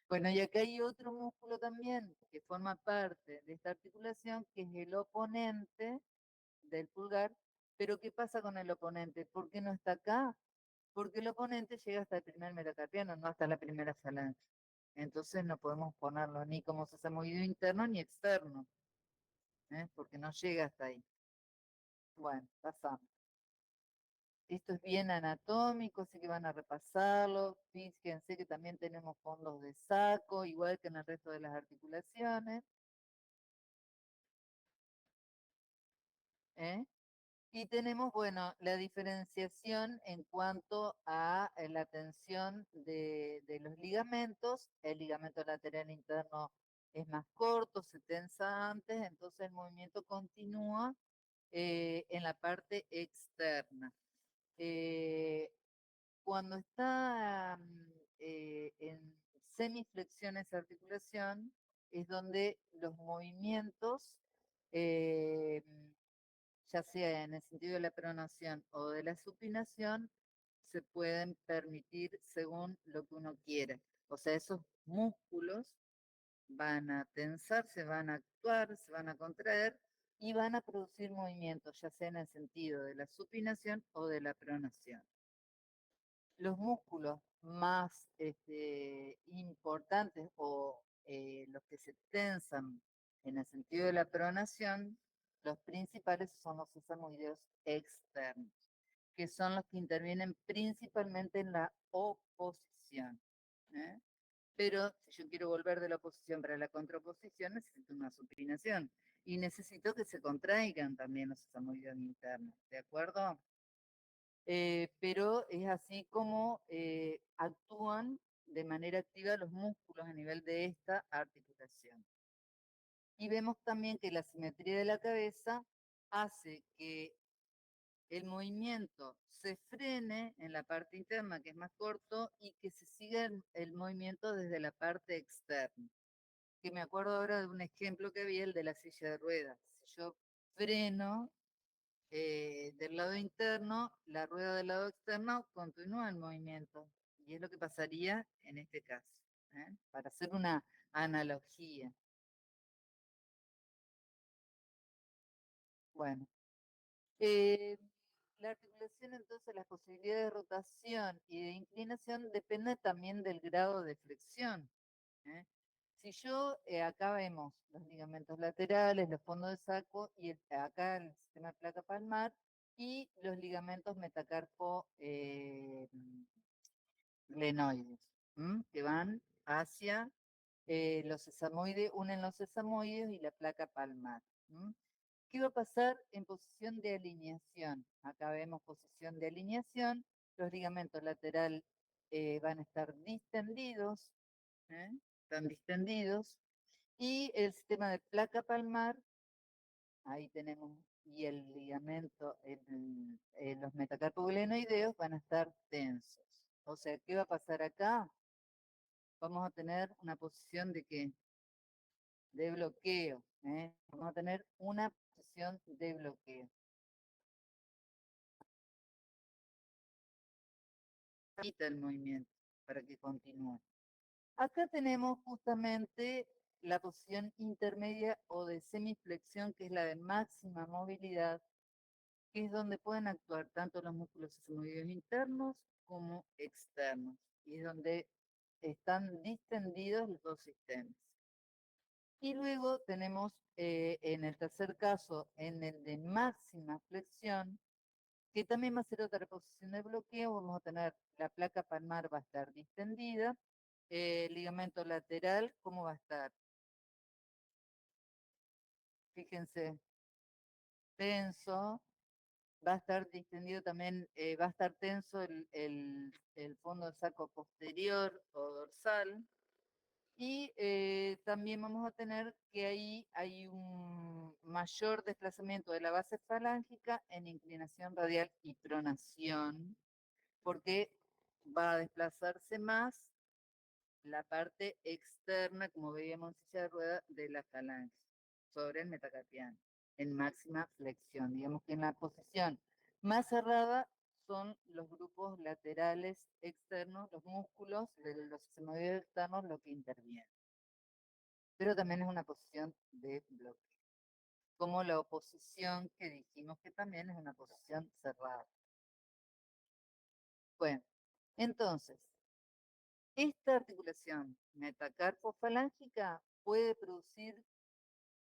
Bueno, y acá hay otro músculo también que forma parte de esta articulación, que es el oponente del pulgar. Pero ¿qué pasa con el oponente? ¿Por qué no está acá? Porque el oponente llega hasta el primer metacarpiano, no hasta la primera falange. Entonces no podemos ponerlo ni como sesamoideo interno ni externo, porque no llega hasta ahí. Bueno, pasamos. Esto es bien anatómico, así que van a repasarlo. Fíjense que también tenemos fondos de saco, igual que en el resto de las articulaciones. ¿Eh? Y tenemos, bueno, la diferenciación en cuanto a la tensión de los ligamentos. El ligamento lateral interno es más corto, se tensa antes, entonces el movimiento continúa en la parte externa. Eh, Cuando está en semiflexión esa articulación, es donde los movimientos eh, ya sea en el sentido de la pronación o de la supinación, se pueden permitir según lo que uno quiera. O sea, esos músculos van a tensar, van a actuar, se van a contraer y van a producir movimientos, ya sea en el sentido de la supinación o de la pronación. Los músculos más importantes o los que se tensan en el sentido de la pronación, los principales son los sesamoideos externos, que son los que intervienen principalmente en la oposición. ¿Eh? Pero si yo quiero volver de la oposición para la contraposición, necesito una supinación. Y necesito que se contraigan también los sesamoideos internos. ¿De acuerdo? Pero es así como actúan de manera activa los músculos a nivel de esta articulación. Y vemos también que la simetría de la cabeza hace que el movimiento se frene en la parte interna, que es más corto, y que se siga el movimiento desde la parte externa. Que me acuerdo ahora de un ejemplo que vi, el de la silla de ruedas. Si yo freno del lado interno, la rueda del lado externo continúa el movimiento. Y es lo que pasaría en este caso, para hacer una analogía. Bueno, eh, la articulación entonces, las posibilidades de rotación y de inclinación dependen también del grado de flexión. ¿Eh? Si yo, acá vemos los ligamentos laterales, los fondos de saco, y acá el sistema de placa palmar, y los ligamentos metacarpo glenoides, que van hacia los sesamoides, unen los sesamoides y la placa palmar. ¿Qué va a pasar en posición de alineación? Acá vemos posición de alineación, los ligamentos lateral van a estar distendidos, ¿eh? Están distendidos, y el sistema de placa palmar, ahí tenemos, y el ligamento, los metacarpoglenoideos van a estar tensos. O sea, ¿qué va a pasar acá? Vamos a tener una posición de ¿qué? De bloqueo. Vamos a tener una posición de bloqueo. Quita el movimiento para que continúe. Acá tenemos justamente la posición intermedia o de semiflexión, que es la de máxima movilidad, que es donde pueden actuar tanto los músculos sesamoideos internos como externos, y es donde están distendidos los dos sistemas. Y luego tenemos en el tercer caso, en el de máxima flexión, que también va a ser otra posición de bloqueo. Vamos a tener la placa palmar, va a estar distendida, el ligamento lateral, ¿cómo va a estar? Fíjense, tenso, va a estar distendido también, va a estar tenso el fondo del saco posterior o dorsal. Y también vamos a tener que ahí hay un mayor desplazamiento de la base falángica en inclinación radial y pronación, porque va a desplazarse más la parte externa, como veíamos en silla de rueda, de la falange sobre el metacarpiano, en máxima flexión. Digamos que en la posición más cerrada son los grupos laterales externos, los músculos de los sesamoideos externos, lo que interviene. Pero también es una posición de bloqueo, como la oposición que dijimos que también es una posición cerrada. Bueno, entonces, esta articulación metacarpofalángica puede producir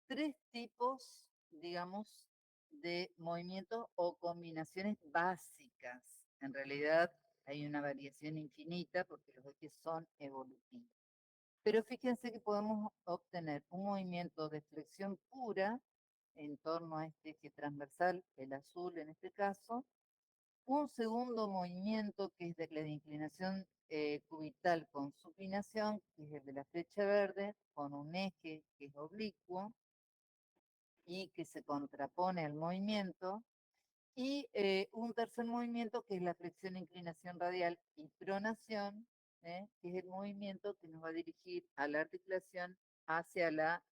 tres tipos, digamos, de movimientos o combinaciones básicas. En realidad hay una variación infinita porque los ejes son evolutivos. Pero fíjense que podemos obtener un movimiento de flexión pura en torno a este eje transversal, el azul en este caso, un segundo movimiento que es de la de inclinación cubital con supinación, que es el de la flecha verde, con un eje que es oblicuo y que se contrapone al movimiento, y un tercer movimiento que es la flexión, inclinación radial y pronación, que es el movimiento que nos va a dirigir a la articulación hacia la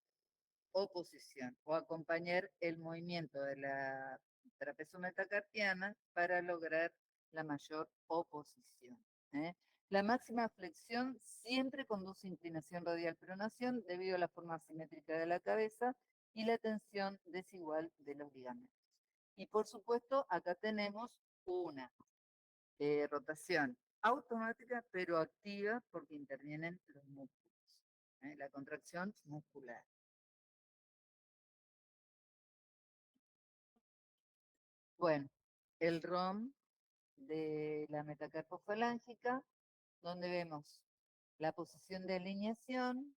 oposición o acompañar el movimiento de la trapecio metacarpiana para lograr la mayor oposición. ¿eh? La máxima flexión siempre conduce a inclinación radial pronación debido a la forma simétrica de la cabeza y la tensión desigual de los ligamentos. Y por supuesto, acá tenemos una rotación automática pero activa porque intervienen los músculos, la contracción muscular. Bueno, el ROM de la metacarpofalángica, donde vemos la posición de alineación,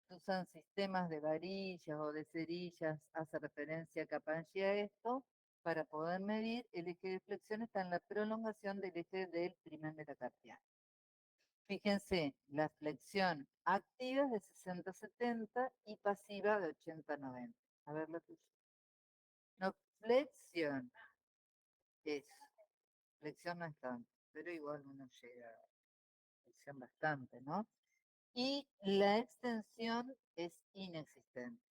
se usan sistemas de varillas o de cerillas, hace referencia a Capaggi a esto, para poder medir el eje de flexión está en la prolongación del eje del primer metacarpiano. Fíjense, la flexión activa es de 60-70 y pasiva de 80-90. A ver la tuya. No, flexión es. Flexión no es tanto, pero igual uno llega a flexión bastante, ¿no? Y la extensión es inexistente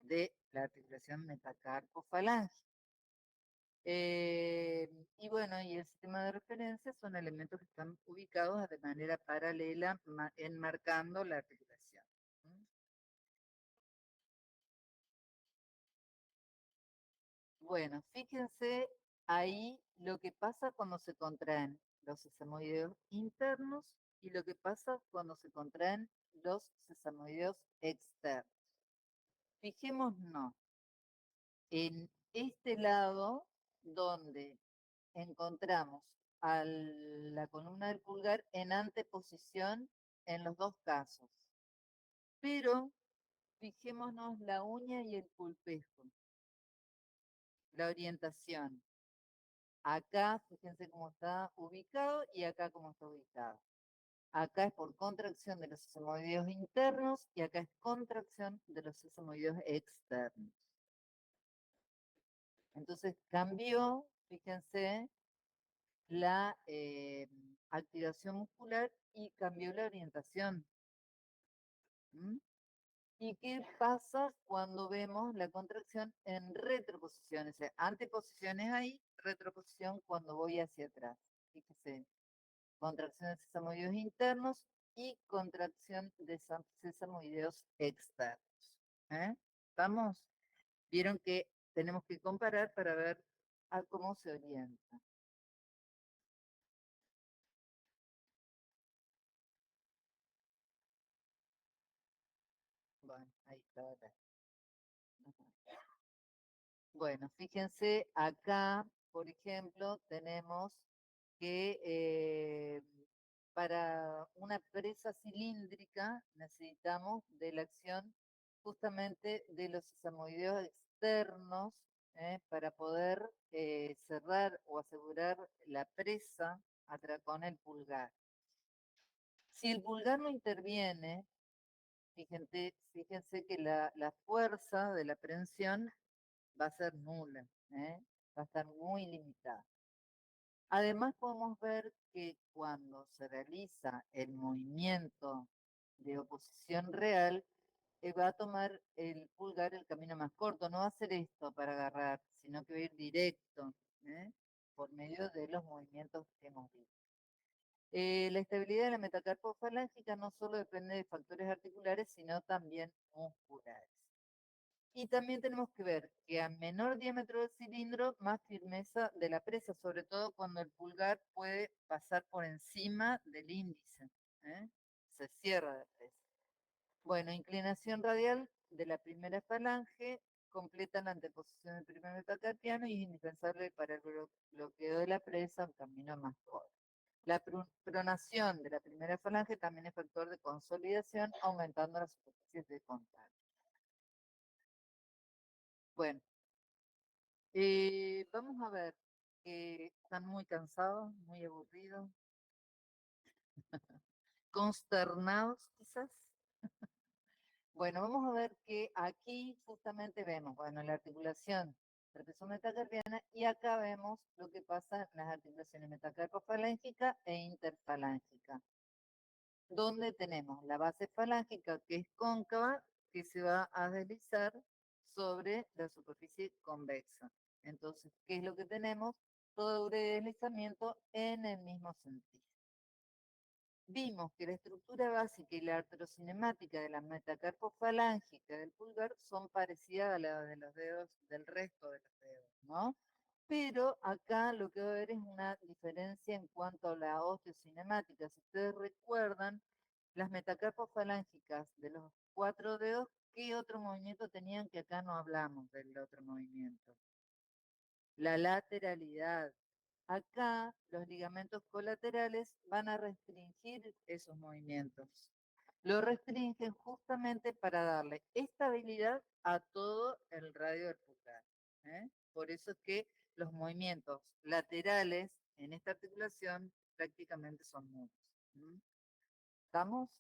de la articulación metacarpofalange. Y bueno, y el sistema de referencia son elementos que están ubicados de manera paralela, enmarcando la articulación. ¿Mm? Bueno, fíjense ahí lo que pasa cuando se contraen los sesamoideos internos y lo que pasa cuando se contraen los sesamoideos externos. Fijémonos en este lado donde encontramos a la columna del pulgar en anteposición en los dos casos. Pero fijémonos la uña y el pulpejo, la orientación. Acá, fíjense cómo está ubicado y acá cómo está ubicado. Acá es por contracción de los sesamoideos internos y acá es contracción de los sesamoideos externos. Entonces cambió, fíjense, la activación muscular y cambió la orientación. ¿Mm? ¿Y qué pasa cuando vemos la contracción en retroposición? O sea, anteposiciones ahí, retroposición cuando voy hacia atrás. Fíjense, contracción de sesamoideos internos y contracción de sesamoideos externos. ¿Eh? ¿Estamos? Vieron que tenemos que comparar para ver a cómo se orienta. Bueno, ahí está. Bueno, fíjense, acá, por ejemplo, tenemos que para una presa cilíndrica necesitamos de la acción justamente de los sesamoideos externos para poder cerrar o asegurar la presa con el pulgar. Si el pulgar no interviene, fíjense que la fuerza de la prensión va a ser nula, va a estar muy limitada. Además, podemos ver que cuando se realiza el movimiento de oposición real, va a tomar el pulgar el camino más corto. No va a hacer esto para agarrar, sino que va a ir directo, ¿eh? Por medio de los movimientos que hemos visto. La estabilidad de la metacarpofalángica no solo depende de factores articulares, sino también musculares. Y también tenemos que ver que a menor diámetro del cilindro, más firmeza de la presa, sobre todo cuando el pulgar puede pasar por encima del índice. ¿Eh? Se cierra la presa. Bueno, inclinación radial de la primera falange completa la anteposición del primer metacarpiano y es indispensable para el bloqueo de la presa, un camino más corto. La pronación de la primera falange también es factor de consolidación, aumentando las superficies de contacto. Bueno, vamos a ver que están muy cansados, muy aburridos, consternados quizás. Bueno, vamos a ver que aquí justamente vemos, bueno, la articulación trapezometacardíana y acá vemos lo que pasa en las articulaciones metacarpofalángica e interfalángica, donde tenemos la base falángica que es cóncava, que se va a deslizar sobre la superficie convexa. Entonces, ¿qué es lo que tenemos? Todo doble deslizamiento en el mismo sentido. Vimos que la estructura básica y la artrocinemática de la metacarpofalángica del pulgar son parecidas a la de los dedos del resto de los dedos, ¿no? Pero acá lo que va a haber es una diferencia en cuanto a la osteocinemática. Si ustedes recuerdan, las metacarpofalángicas de los 4 dedos, ¿qué otro movimiento tenían que acá no hablamos del otro movimiento? La lateralidad. Acá los ligamentos colaterales van a restringir esos movimientos. Lo restringen justamente para darle estabilidad a todo el radio del pulgar. Por eso es que los movimientos laterales en esta articulación prácticamente son nulos. ¿Estamos?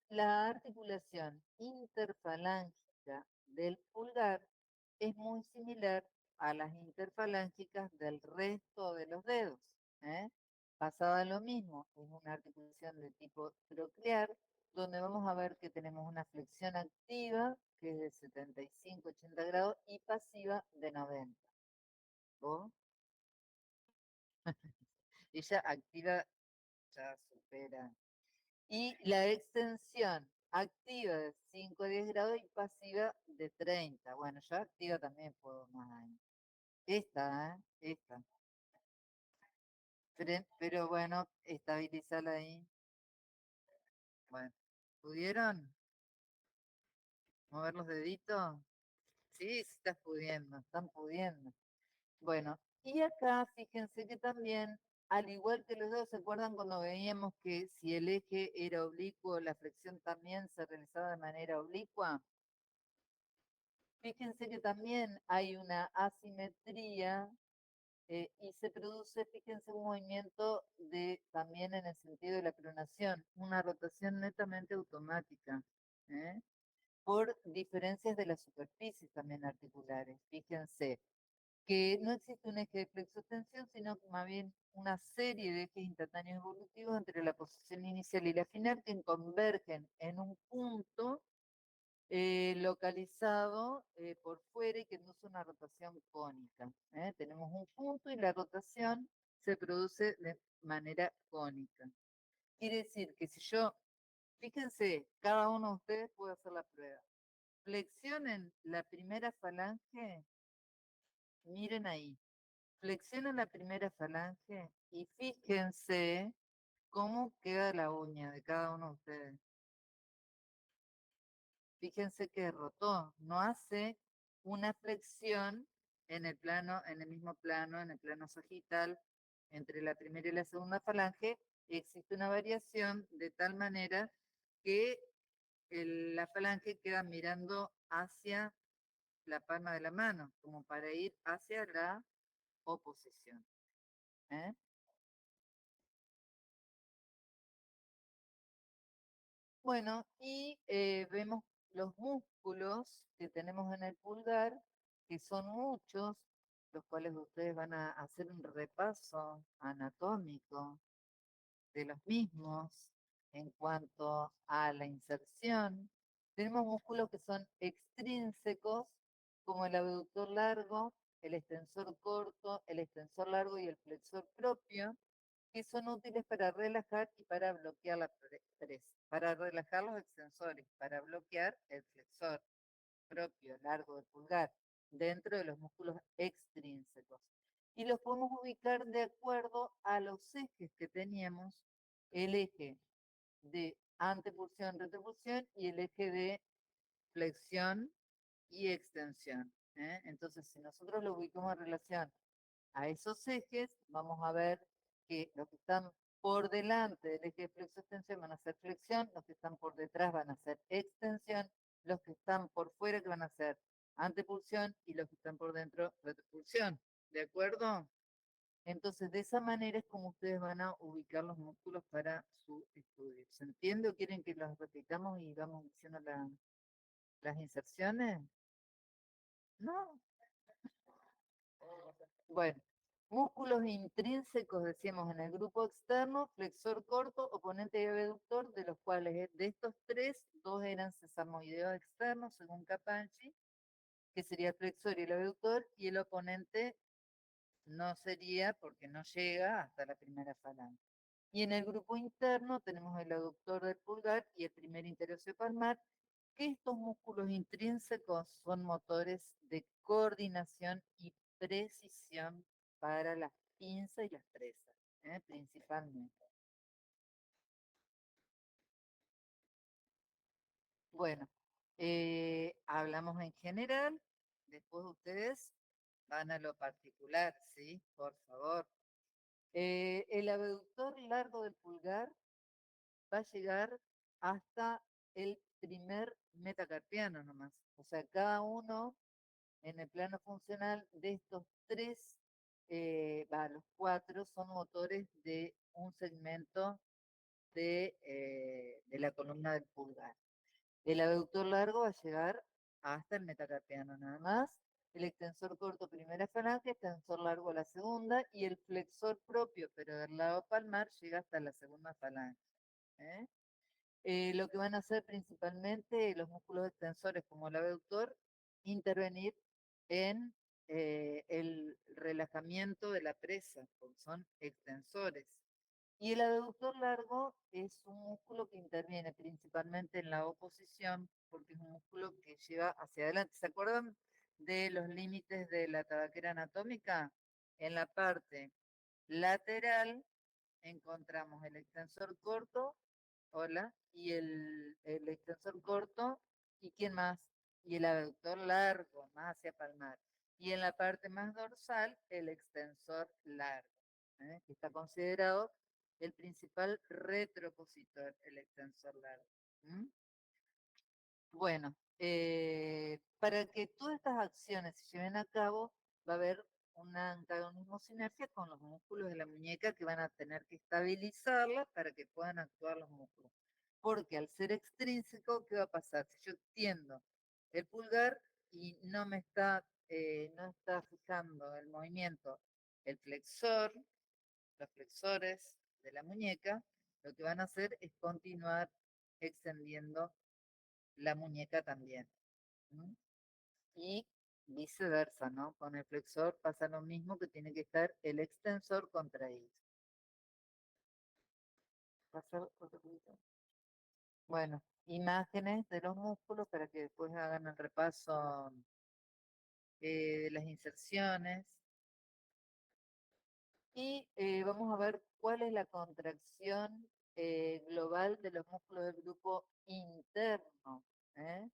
La articulación interfalángica del pulgar es muy similar a las interfalángicas del resto de los dedos. ¿eh? Basada en lo mismo, es una articulación de tipo troclear, donde vamos a ver que tenemos una flexión activa, que es de 75-80 grados, y pasiva de 90. ¿Oh? Ella activa ya supera. Y la extensión activa de 5 a 10 grados y pasiva de 30. Bueno, yo activa también puedo más ahí. Esta, ¿eh? Esta. Pero bueno, estabilizarla ahí. Bueno, ¿pudieron mover los deditos? Sí, sí estás pudiendo, están pudiendo. Bueno, y acá fíjense que también, al igual que los dedos, ¿se acuerdan cuando veíamos que si el eje era oblicuo, la flexión también se realizaba de manera oblicua? Fíjense que también hay una asimetría y se produce, fíjense, un movimiento también en el sentido de la pronación, una rotación netamente automática, ¿eh? Por diferencias de las superficies también articulares. Fíjense que no existe un eje de flexo-extensión, sino más bien una serie de ejes instantáneos evolutivos entre la posición inicial y la final que convergen en un punto localizado por fuera y que induce una rotación cónica. Tenemos un punto y la rotación se produce de manera cónica. Quiere decir que si yo, fíjense, cada uno de ustedes puede hacer la prueba. Flexionen la primera falange, miren ahí, flexionen la primera falange y fíjense cómo queda la uña de cada uno de ustedes. Fíjense que rotó, no hace una flexión en el plano, en el mismo plano, en el plano sagital, entre la primera y la segunda falange, existe una variación de tal manera que la falange queda mirando hacia la palma de la mano, como para ir hacia la oposición. ¿Eh? Bueno, y vemos los músculos que tenemos en el pulgar, que son muchos, los cuales ustedes van a hacer un repaso anatómico de los mismos en cuanto a la inserción. Tenemos músculos que son extrínsecos, como el abductor largo, el extensor corto, el extensor largo y el flexor propio, que son útiles para relajar y para bloquear la presa, para relajar los extensores, para bloquear el flexor propio largo del pulgar, dentro de los músculos extrínsecos. Y los podemos ubicar de acuerdo a los ejes que teníamos, el eje de antepulsión, retropulsión y el eje de flexión y extensión. Entonces, si nosotros lo ubicamos en relación a esos ejes, vamos a ver que los que están por delante del eje de flexo-extensión van a ser flexión, los que están por detrás van a ser extensión, los que están por fuera que van a ser antepulsión y los que están por dentro retropulsión. ¿De acuerdo? Entonces, de esa manera es como ustedes van a ubicar los músculos para su estudio. ¿Se entiende o quieren que los repitamos y vamos diciendo las inserciones? No. Bueno, músculos intrínsecos, decíamos en el grupo externo, flexor corto, oponente y abductor, de los cuales de estos tres, dos eran sesamoideos externos, según Capanchi, que sería el flexor y el abductor, y el oponente no sería porque no llega hasta la primera falange. Y en el grupo interno tenemos el aductor del pulgar y el primer interosseo palmar, que estos músculos intrínsecos son motores de coordinación y precisión para las pinzas y las presas, principalmente. Bueno, hablamos en general, después ustedes van a lo particular, ¿sí? Por favor. El abductor largo del pulgar va a llegar hasta el primer metacarpiano nomás. O sea, cada uno en el plano funcional de estos tres, los cuatro son motores de un segmento de la columna del pulgar. El abductor largo va a llegar hasta el metacarpiano nada más, el extensor corto primera falange, extensor largo la segunda, y el flexor propio, pero del lado palmar, llega hasta la segunda falange. ¿eh? Lo que van a hacer principalmente los músculos extensores como el abductor, intervenir en el relajamiento de la presa, porque son extensores. Y el abductor largo es un músculo que interviene principalmente en la oposición, porque es un músculo que lleva hacia adelante. ¿Se acuerdan de los límites de la tabaquera anatómica? En la parte lateral encontramos el extensor corto, hola, y el extensor corto, ¿y quién más? Y el abductor largo, más hacia palmar. Y en la parte más dorsal, el extensor largo, que está considerado el principal retropositor, el extensor largo. ¿Mm? Bueno, para que todas estas acciones se lleven a cabo, va a haber un antagonismo sinergia con los músculos de la muñeca que van a tener que estabilizarla para que puedan actuar los músculos. Porque al ser extrínseco, ¿qué va a pasar? Si yo extiendo el pulgar y no está fijando el movimiento, el flexor, los flexores de la muñeca, lo que van a hacer es continuar extendiendo la muñeca también. ¿Mm? Y viceversa, ¿no? Con el flexor pasa lo mismo, que tiene que estar el extensor contraído. Pasar otro poquito. Bueno, imágenes de los músculos para que después hagan el repaso de las inserciones. Y vamos a ver cuál es la contracción global de los músculos del grupo interno. ¿Eh?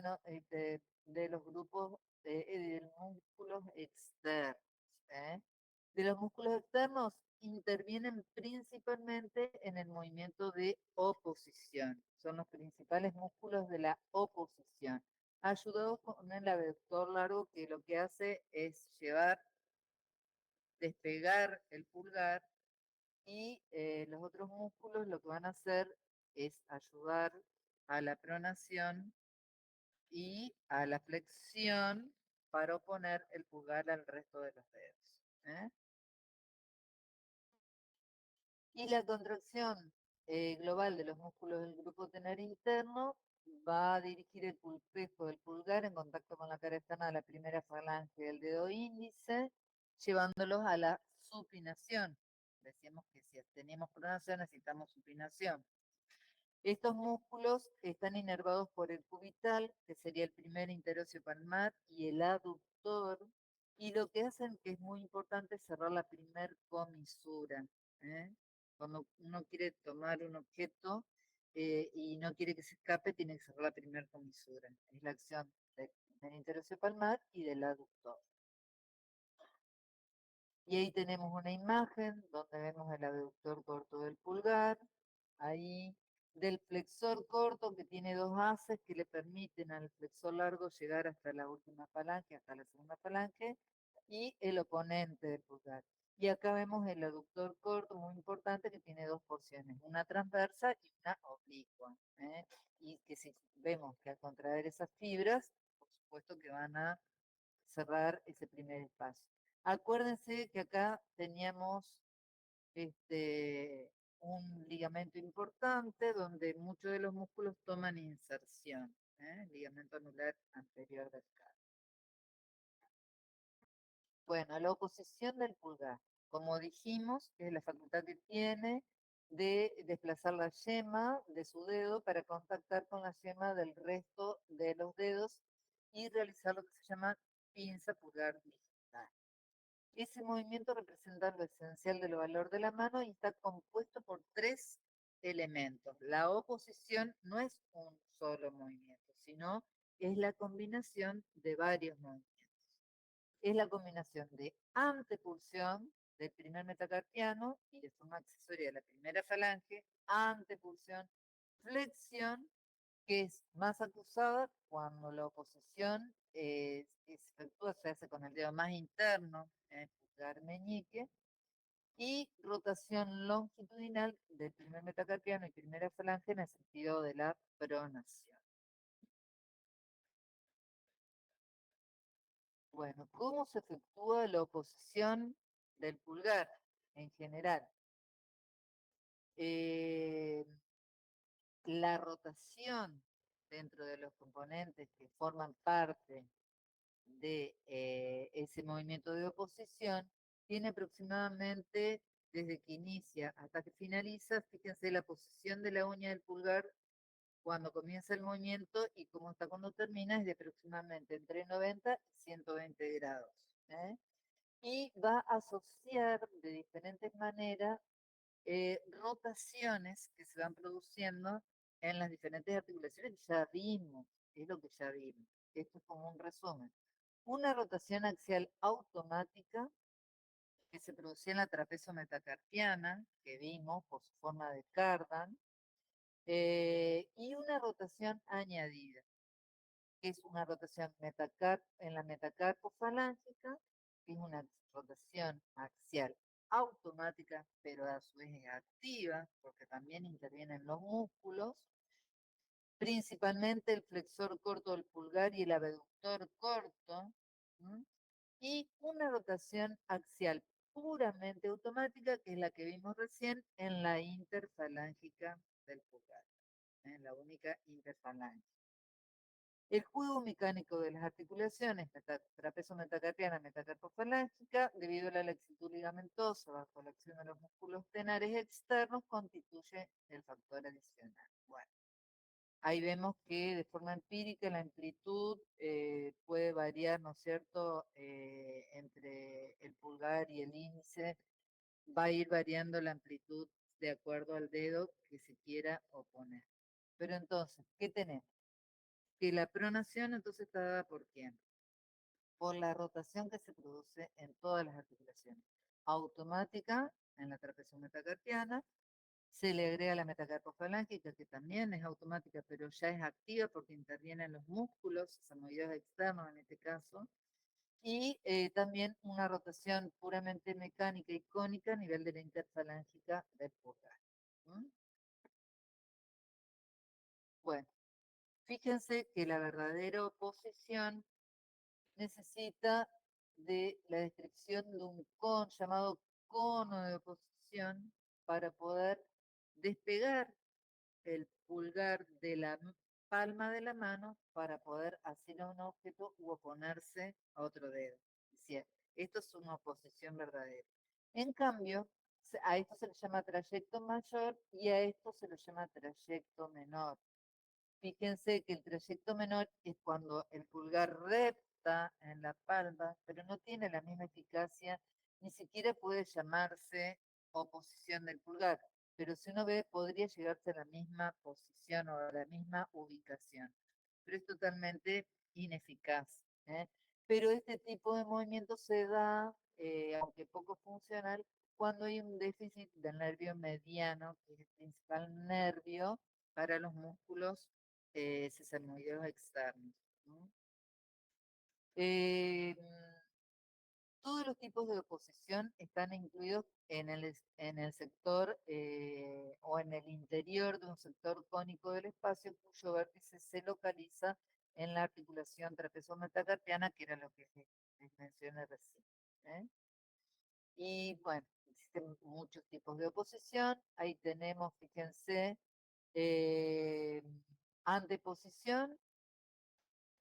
No, de los grupos de los músculos externos. ¿Eh? De los músculos externos intervienen principalmente en el movimiento de oposición. Son los principales músculos de la oposición. Ayudados con el abductor largo, que lo que hace es llevar, despegar el pulgar, y los otros músculos lo que van a hacer es ayudar a la pronación y a la flexión para oponer el pulgar al resto de los dedos. ¿Eh? Y la contracción global de los músculos del grupo tenar interno va a dirigir el pulpejo del pulgar en contacto con la cara externa de la primera falange del dedo índice, llevándolos a la supinación. Decíamos que si tenemos pronación necesitamos supinación. Estos músculos están inervados por el cubital, que sería el primer interocio palmar, y el aductor, y lo que hacen, que es muy importante, es cerrar la primer comisura. ¿Eh? Cuando uno quiere tomar un objeto y no quiere que se escape, tiene que cerrar la primer comisura. Es la acción del interocio palmar y del aductor. Y ahí tenemos una imagen donde vemos el abductor corto del pulgar, ahí del flexor corto, que tiene dos haces que le permiten al flexor largo llegar hasta la última falange, hasta la segunda falange, y el oponente del pulgar. Y acá vemos el aductor corto, muy importante, que tiene dos porciones, una transversa y una oblicua. ¿Eh? Y que si vemos que al contraer esas fibras, por supuesto que van a cerrar ese primer espacio. Acuérdense que acá teníamos un ligamento importante donde muchos de los músculos toman inserción, ligamento anular anterior del carpo. Bueno, la oposición del pulgar, como dijimos, es la facultad que tiene de desplazar la yema de su dedo para contactar con la yema del resto de los dedos y realizar lo que se llama pinza pulgar digital. Ese movimiento representa lo esencial del valor de la mano y está compuesto por tres elementos. La oposición no es un solo movimiento, sino es la combinación de varios movimientos. Es la combinación de antepulsión del primer metacarpiano y de forma accesoria de la primera falange, antepulsión, flexión, que es más acusada cuando la oposición se efectúa, se hace con el dedo más interno, pulgar meñique, y rotación longitudinal del primer metacarpiano y primera falange en el sentido de la pronación. Bueno, ¿cómo se efectúa la oposición del pulgar en general? Eh, la rotación dentro de los componentes que forman parte de ese movimiento de oposición tiene aproximadamente, desde que inicia hasta que finaliza, fíjense la posición de la uña del pulgar cuando comienza el movimiento y cómo está cuando termina, es de aproximadamente entre 90 y 120 grados. ¿Eh? Y va a asociar de diferentes maneras rotaciones que se van produciendo en las diferentes articulaciones que ya vimos, es lo que ya vimos. Esto es como un resumen. Una rotación axial automática que se producía en la trapecio metacarpiana, que vimos por su forma de cardan, y una rotación añadida, que es una rotación en la metacarpofalángica, que es una rotación axial automática, pero a su vez es activa, porque también intervienen los músculos, principalmente el flexor corto del pulgar y el abductor corto, ¿m? Y una rotación axial puramente automática, que es la que vimos recién en la interfalángica del pulgar, en la única interfalange. El juego mecánico de las articulaciones trapecio metacarpiana, metacarpofalángica, debido a la laxitud ligamentosa bajo la acción de los músculos tenares externos, constituye el factor adicional. Bueno, ahí vemos que de forma empírica la amplitud puede variar, ¿no es cierto?, entre el pulgar y el índice. Va a ir variando la amplitud de acuerdo al dedo que se quiera oponer. Pero entonces, ¿qué tenemos? Que la pronación entonces está dada por quién? Por la rotación que se produce en todas las articulaciones. Automática en la trapecio metacarpiana, se le agrega la metacarpofalángica, que también es automática, pero ya es activa porque intervienen los músculos sesamoideos externos en este caso, y también una rotación puramente mecánica y cónica a nivel de la interfalángica del pulgar. ¿Mm? Bueno, fíjense que la verdadera oposición necesita de la descripción de un cono llamado cono de oposición para poder despegar el pulgar de la palma de la mano para poder hacer un objeto u oponerse a otro dedo. Decía, esto es una oposición verdadera. En cambio, a esto se le llama trayecto mayor y a esto se le llama trayecto menor. Fíjense que el trayecto menor es cuando el pulgar repta en la palma, pero no tiene la misma eficacia, ni siquiera puede llamarse oposición del pulgar, pero si uno ve, podría llegarse a la misma posición o a la misma ubicación, pero es totalmente ineficaz. ¿Eh? Pero este tipo de movimiento se da, aunque poco funcional, cuando hay un déficit del nervio mediano, que es el principal nervio para los músculos sesamoideos externos. ¿No? Eh, todos los tipos de oposición están incluidos en el sector o en el interior de un sector cónico del espacio cuyo vértice se localiza en la articulación trapezo-metacarpiana, que era lo que les mencioné recién. ¿Eh? Y bueno, existen muchos tipos de oposición. Ahí tenemos, fíjense, eh, anteposición,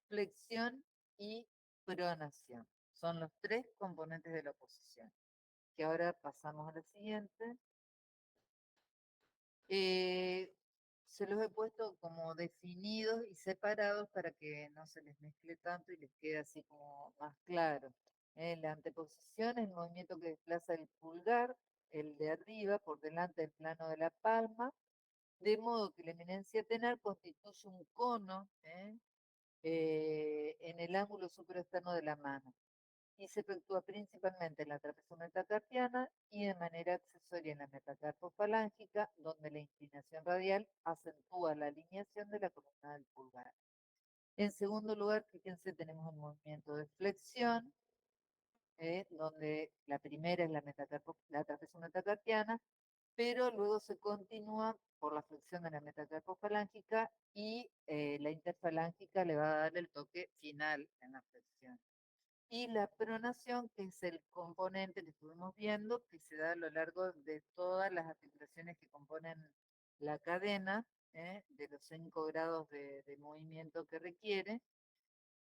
flexión y pronación. Son los tres componentes de la oposición. Que ahora pasamos a la siguiente. Eh, se los he puesto como definidos y separados para que no se les mezcle tanto y les quede así como más claro. La anteposición es el movimiento que desplaza el pulgar, el de arriba, por delante del plano de la palma, de modo que la eminencia tenar constituye un cono en el ángulo supraexterno de la mano y se efectúa principalmente en la trapecio metacarpiana y de manera accesoria en la metacarpofalángica, donde la inclinación radial acentúa la alineación de la columna del pulgar. En segundo lugar, fíjense, tenemos un movimiento de flexión, donde la primera es la trapecio metacarpiana, pero luego se continúa por la flexión de la metacarpofalángica y la interfalángica le va a dar el toque final en la flexión. Y la pronación, que es el componente que estuvimos viendo, que se da a lo largo de todas las articulaciones que componen la cadena, de los 5 grados de movimiento que requiere,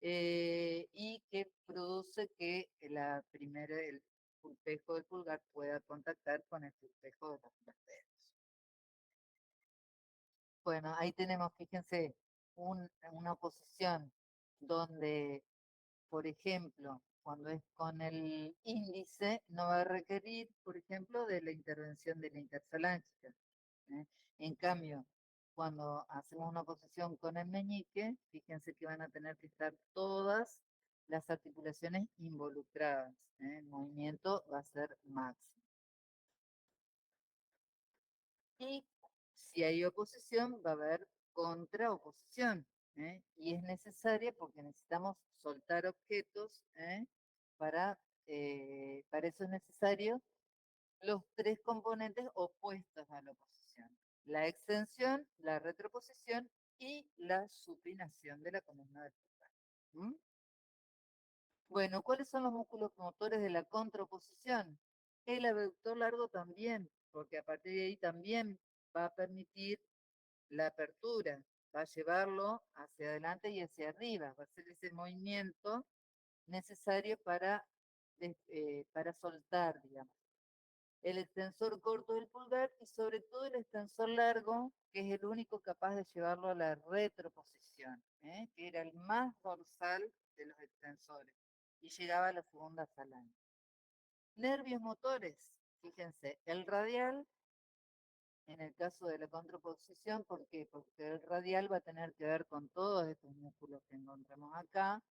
y que produce que el pulpejo del pulgar pueda contactar con el pulpejo de los dedos. Bueno, ahí tenemos, fíjense, una posición donde, por ejemplo, cuando es con el índice, no va a requerir, por ejemplo, de la intervención de la interfalángica. ¿Eh? En cambio, cuando hacemos una posición con el meñique, fíjense que van a tener que estar todas las articulaciones involucradas. El movimiento va a ser máximo. Y si hay oposición, va a haber contraoposición. Y es necesaria porque necesitamos soltar objetos. Para eso es necesario los tres componentes opuestos a la oposición: la extensión, la retroposición y la supinación de la columna vertebral. ¿Mm? Bueno, ¿cuáles son los músculos motores de la contraposición? El abductor largo también, porque a partir de ahí también va a permitir la apertura. va a llevarlo hacia adelante y hacia arriba, va a ser ese movimiento necesario para soltar, digamos. El extensor corto del pulgar y sobre todo el extensor largo, que es el único capaz de llevarlo a la retroposición, que era el más dorsal de los extensores, y llegaba a la segunda falange. Nervios motores, fíjense, el radial, en el caso de la contraposición, ¿por qué? Porque el radial va a tener que ver con todos estos músculos que encontramos acá.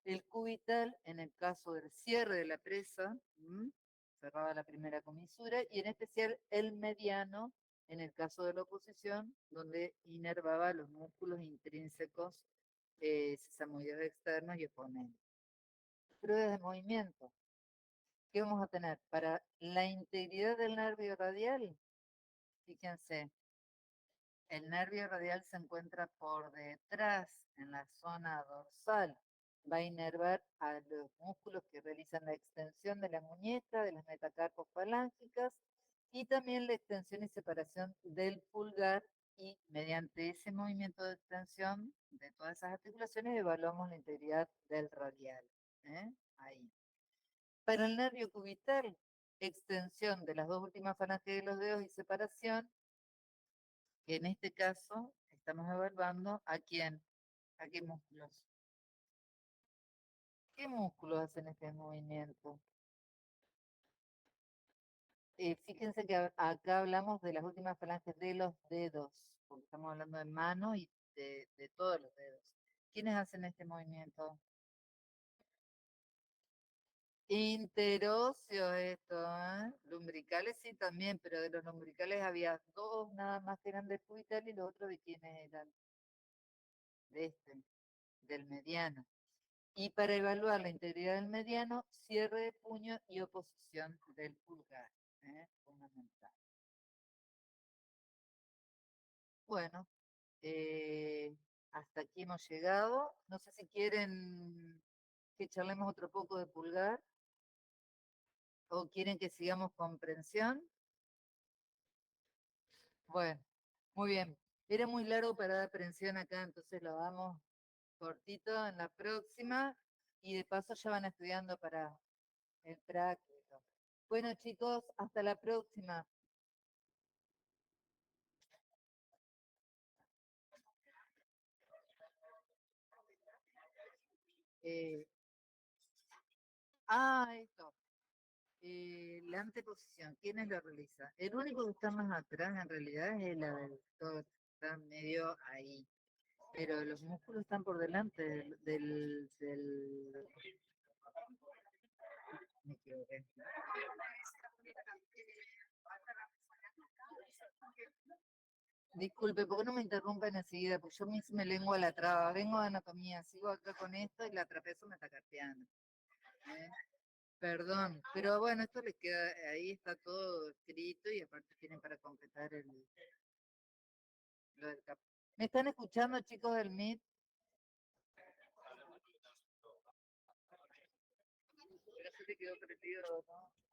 El cubital, en el caso del cierre de la presa, cerraba la primera comisura, y en especial el mediano, en el caso de la oposición, donde inervaba los músculos intrínsecos, sesamoides externos y oponentes. Pruebas de movimiento. ¿Qué vamos a tener? Para la integridad del nervio radial, fíjense, el nervio radial se encuentra por detrás, en la zona dorsal. Va a inervar a los músculos que realizan la extensión de la muñeca, de las metacarpos falángicas, y también la extensión y separación del pulgar, y mediante ese movimiento de extensión de todas esas articulaciones evaluamos la integridad del radial. Ahí. Para el nervio cubital, extensión de las dos últimas falanges de los dedos y separación, que en este caso estamos evaluando a quién, a qué músculos. ¿Qué músculos hacen este movimiento? Fíjense que acá hablamos de las últimas falanges de los dedos, porque estamos hablando de mano y de todos los dedos. ¿Quiénes hacen este movimiento? Interóseos esto, ¿eh? Lumbricales sí también, pero de los lumbricales había dos nada más que eran del cubital y los otros de quiénes eran, de este, del mediano. Y para evaluar la integridad del mediano, cierre de puño y oposición del pulgar. Fundamental. Bueno, hasta aquí hemos llegado. No sé si quieren que charlemos otro poco de pulgar o quieren que sigamos comprensión. Bueno, muy bien. Era muy largo para dar aprensión acá, entonces lo damos cortito en la próxima y de paso ya van estudiando para el práctico. Bueno, chicos, hasta la próxima. Eh, esto. La anteposición, ¿quiénes lo realizan? El único que está más atrás en realidad es el abductor, está medio ahí. Pero los músculos están por delante me equivoqué. Disculpe, ¿por qué no me interrumpen enseguida? Pues yo mismo me lengua la traba. Vengo de anatomía, sigo acá con esto y la trapezo me está carteando. ¿eh? Perdón, pero bueno, esto les queda, ahí está todo escrito y aparte tienen para completar lo del cap. ¿Me están escuchando, chicos del MIT? Pero se te quedó prendido, ¿no?